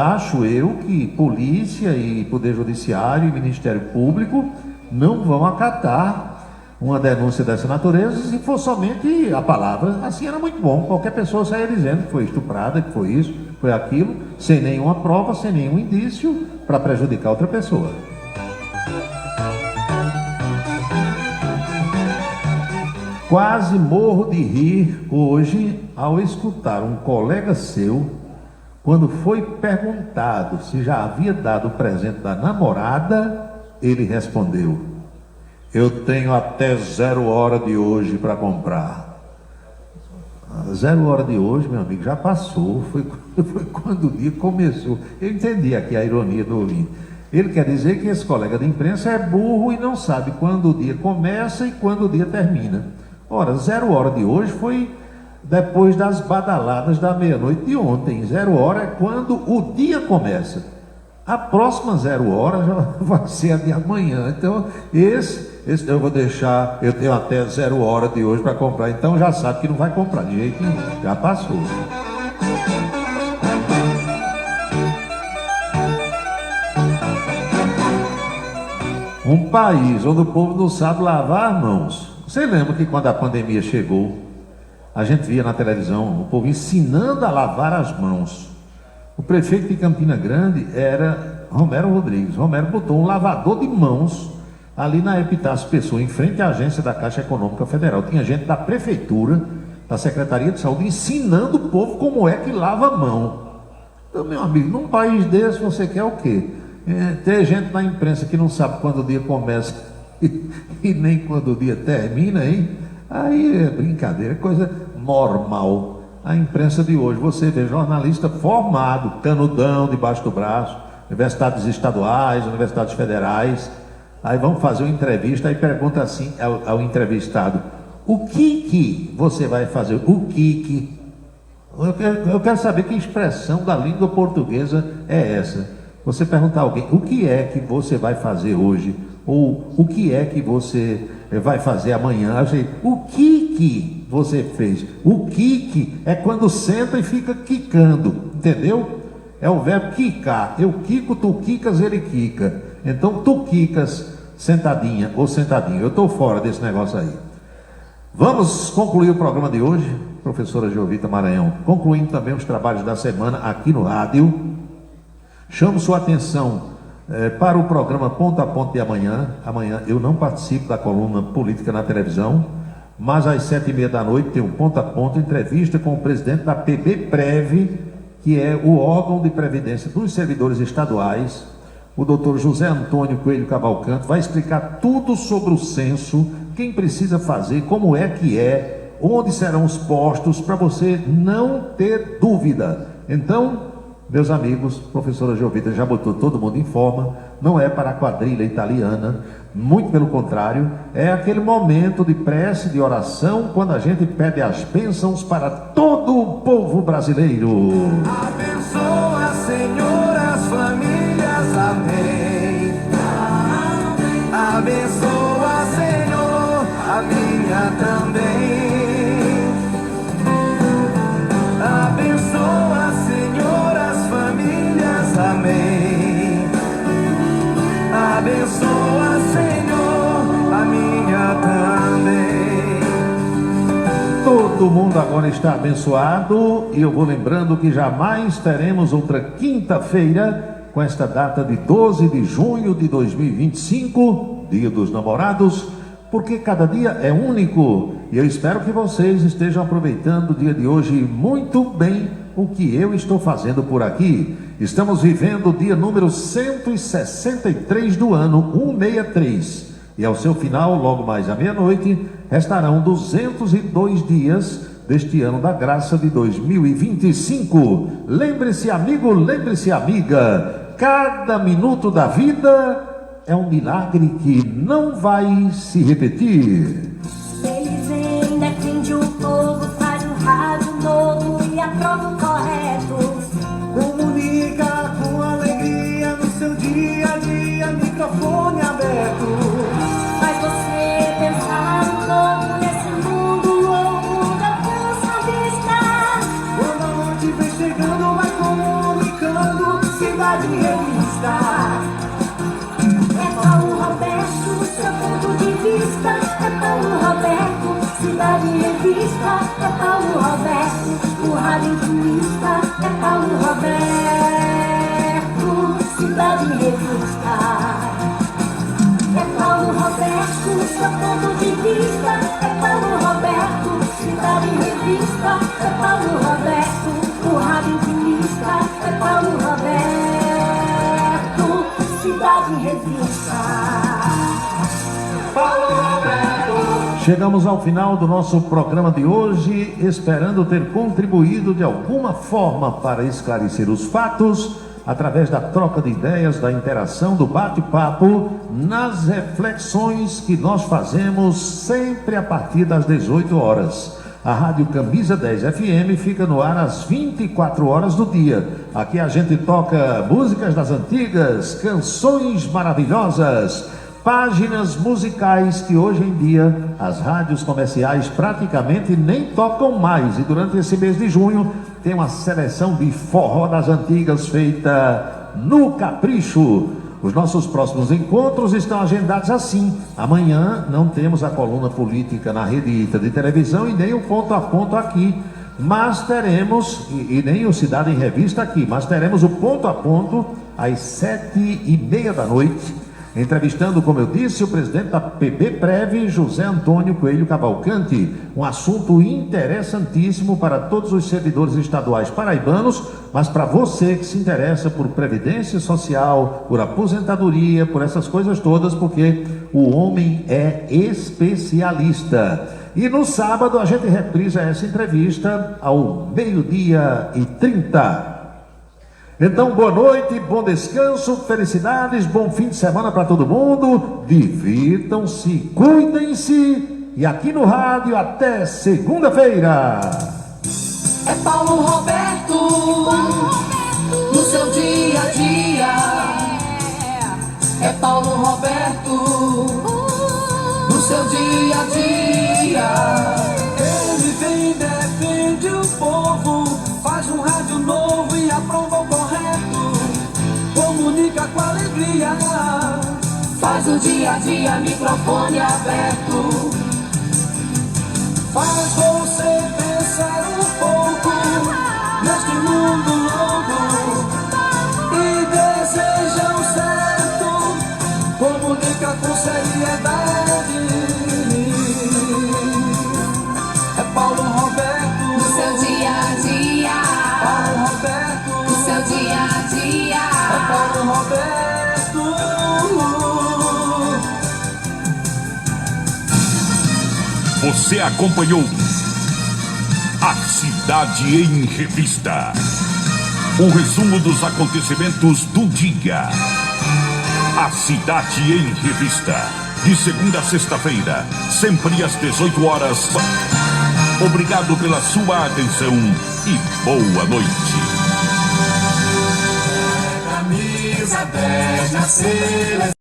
Acho eu que polícia e Poder Judiciário e Ministério Público não vão acatar uma denúncia dessa natureza se for somente a palavra. Assim era muito bom, qualquer pessoa saia dizendo que foi estuprada, que foi isso, foi aquilo, sem nenhuma prova, sem nenhum indício para prejudicar outra pessoa. Quase morro de rir hoje ao escutar um colega seu, quando foi perguntado se já havia dado o presente da namorada, ele respondeu: eu tenho até 0 hora de hoje para comprar. 0 hora de hoje, meu amigo, já passou, foi quando o dia começou. Eu entendi aqui a ironia do ouvinte. Ele quer dizer que esse colega de imprensa é burro e não sabe quando o dia começa e quando o dia termina. Ora, 0 hora de hoje foi depois das badaladas da meia-noite de ontem. 0 hora é quando o dia começa. A próxima 0 hora já vai ser a de amanhã. Então, esse eu vou deixar, eu tenho até 0 hora de hoje para comprar. Então já sabe que não vai comprar de jeito nenhum. Já passou. Um país onde o povo não sabe lavar as mãos. Você lembra que quando a pandemia chegou, a gente via na televisão o povo ensinando a lavar as mãos. O prefeito de Campina Grande era Romero Rodrigues. Romero botou um lavador de mãos ali na Epitácio Pessoa, em frente à agência da Caixa Econômica Federal. Tinha gente da prefeitura, da Secretaria de Saúde, ensinando o povo como é que lava a mão. Então, meu amigo, num país desse você quer o quê? Tem gente na imprensa que não sabe quando o dia começa e nem quando o dia termina, hein? Aí é brincadeira, é coisa normal. A imprensa de hoje, você vê jornalista formado, canudão debaixo do braço, universidades estaduais, universidades federais. Aí vão fazer uma entrevista e pergunta assim ao entrevistado: o que você vai fazer? O que? Eu quero saber que expressão da língua portuguesa é essa. Você perguntar a alguém: o que é que você vai fazer hoje? Ou o que é que você vai fazer amanhã? O que você fez? O que é quando senta e fica quicando, entendeu? É o verbo quicar. Eu quico, tu quicas, ele quica. Então tu quicas sentadinha ou sentadinho. Eu estou fora desse negócio aí. Vamos concluir o programa de hoje. professora Jovita Maranhão, concluindo também os trabalhos da semana aqui no rádio. Chamo sua atenção para o programa Ponto a Ponto de amanhã. Amanhã eu não participo da coluna política na televisão, mas às 7h30 da noite tem um Ponto a Ponto, entrevista com o presidente da PBPrev, que é o órgão de previdência dos servidores estaduais. O doutor José Antônio Coelho Cavalcante vai explicar tudo sobre o censo, quem precisa fazer, como é que é, onde serão os postos, para você não ter dúvida. Então, meus amigos, professora Jovita já botou todo mundo em forma, não é para a quadrilha italiana, muito pelo contrário, é aquele momento de prece, de oração, quando a gente pede as bênçãos para todo o povo brasileiro. Abençoa, Senhor, as famílias, amém. Abençoa, Senhor, a minha também. Abençoa, Senhor, as famílias, amém. Abençoa, Senhor, a minha também. Todo mundo agora está abençoado, e eu vou lembrando que jamais teremos outra quinta-feira com esta data de 12 de junho de 2025, Dia dos Namorados, porque cada dia é único, e eu espero que vocês estejam aproveitando o dia de hoje muito bem, o que eu estou fazendo por aqui. Estamos vivendo o dia número 163 do ano 163, e ao seu final, logo mais à meia-noite, restarão 202 dias deste ano da graça de 2025. Lembre-se, amigo, lembre-se, amiga, cada minuto da vida é um milagre que não vai se repetir. Eles ainda defende o povo, faz um rádio novo e aprova o correto. Comunica com alegria no seu dia a dia, microfone aberto. Faz você pensar um novo nesse mundo louco da cansa vista. Quando a noite vem chegando, vai comunicando, Cidade Revista. Paulo Roberto, seu ponto de vista. É Paulo Roberto, Cidade Revista. É Paulo Roberto, o rádio intimista. É Paulo Roberto, Cidade Revista. É Paulo Roberto, seu ponto de vista. É Paulo Roberto, Cidade Revista. É Paulo Roberto, o rádio intimista. É Paulo Roberto, Cidade Revista. Paulo Roberto. Chegamos ao final do nosso programa de hoje, esperando ter contribuído de alguma forma para esclarecer os fatos, através da troca de ideias, da interação, do bate-papo, nas reflexões que nós fazemos sempre a partir das 18 horas. A Rádio Camisa 10 FM fica no ar às 24 horas do dia. Aqui a gente toca músicas das antigas, canções maravilhosas, páginas musicais que hoje em dia as rádios comerciais praticamente nem tocam mais. E durante esse mês de junho tem uma seleção de forró das antigas feita no capricho. Os nossos próximos encontros estão agendados assim. Amanhã não temos a coluna política na Rede Ita de televisão e nem o Ponto a Ponto aqui, mas teremos, e nem o Cidade em Revista aqui, mas teremos o Ponto a Ponto às 7h30 da noite, entrevistando, como eu disse, o presidente da PBPrev, José Antônio Coelho Cavalcante. Um assunto interessantíssimo para todos os servidores estaduais paraibanos, mas para você que se interessa por previdência social, por aposentadoria, por essas coisas todas, porque o homem é especialista. E no sábado a gente reprisa essa entrevista ao 12h30. Então, boa noite, bom descanso, felicidades, bom fim de semana para todo mundo. Divirtam-se, cuidem-se. E aqui no rádio até segunda-feira. É Paulo Roberto, no seu dia a dia. É Paulo Roberto, no seu dia a dia. Ele vem e defende o povo, faz um rádio novo e aprova o correto. Comunica com alegria, faz o dia a dia, microfone aberto. Faz você pensar Você acompanhou A Cidade em Revista. O resumo dos acontecimentos do dia. A Cidade em Revista. De segunda a sexta-feira, sempre às 18 horas. Obrigado pela sua atenção e boa noite. Camisa 10 na seleção.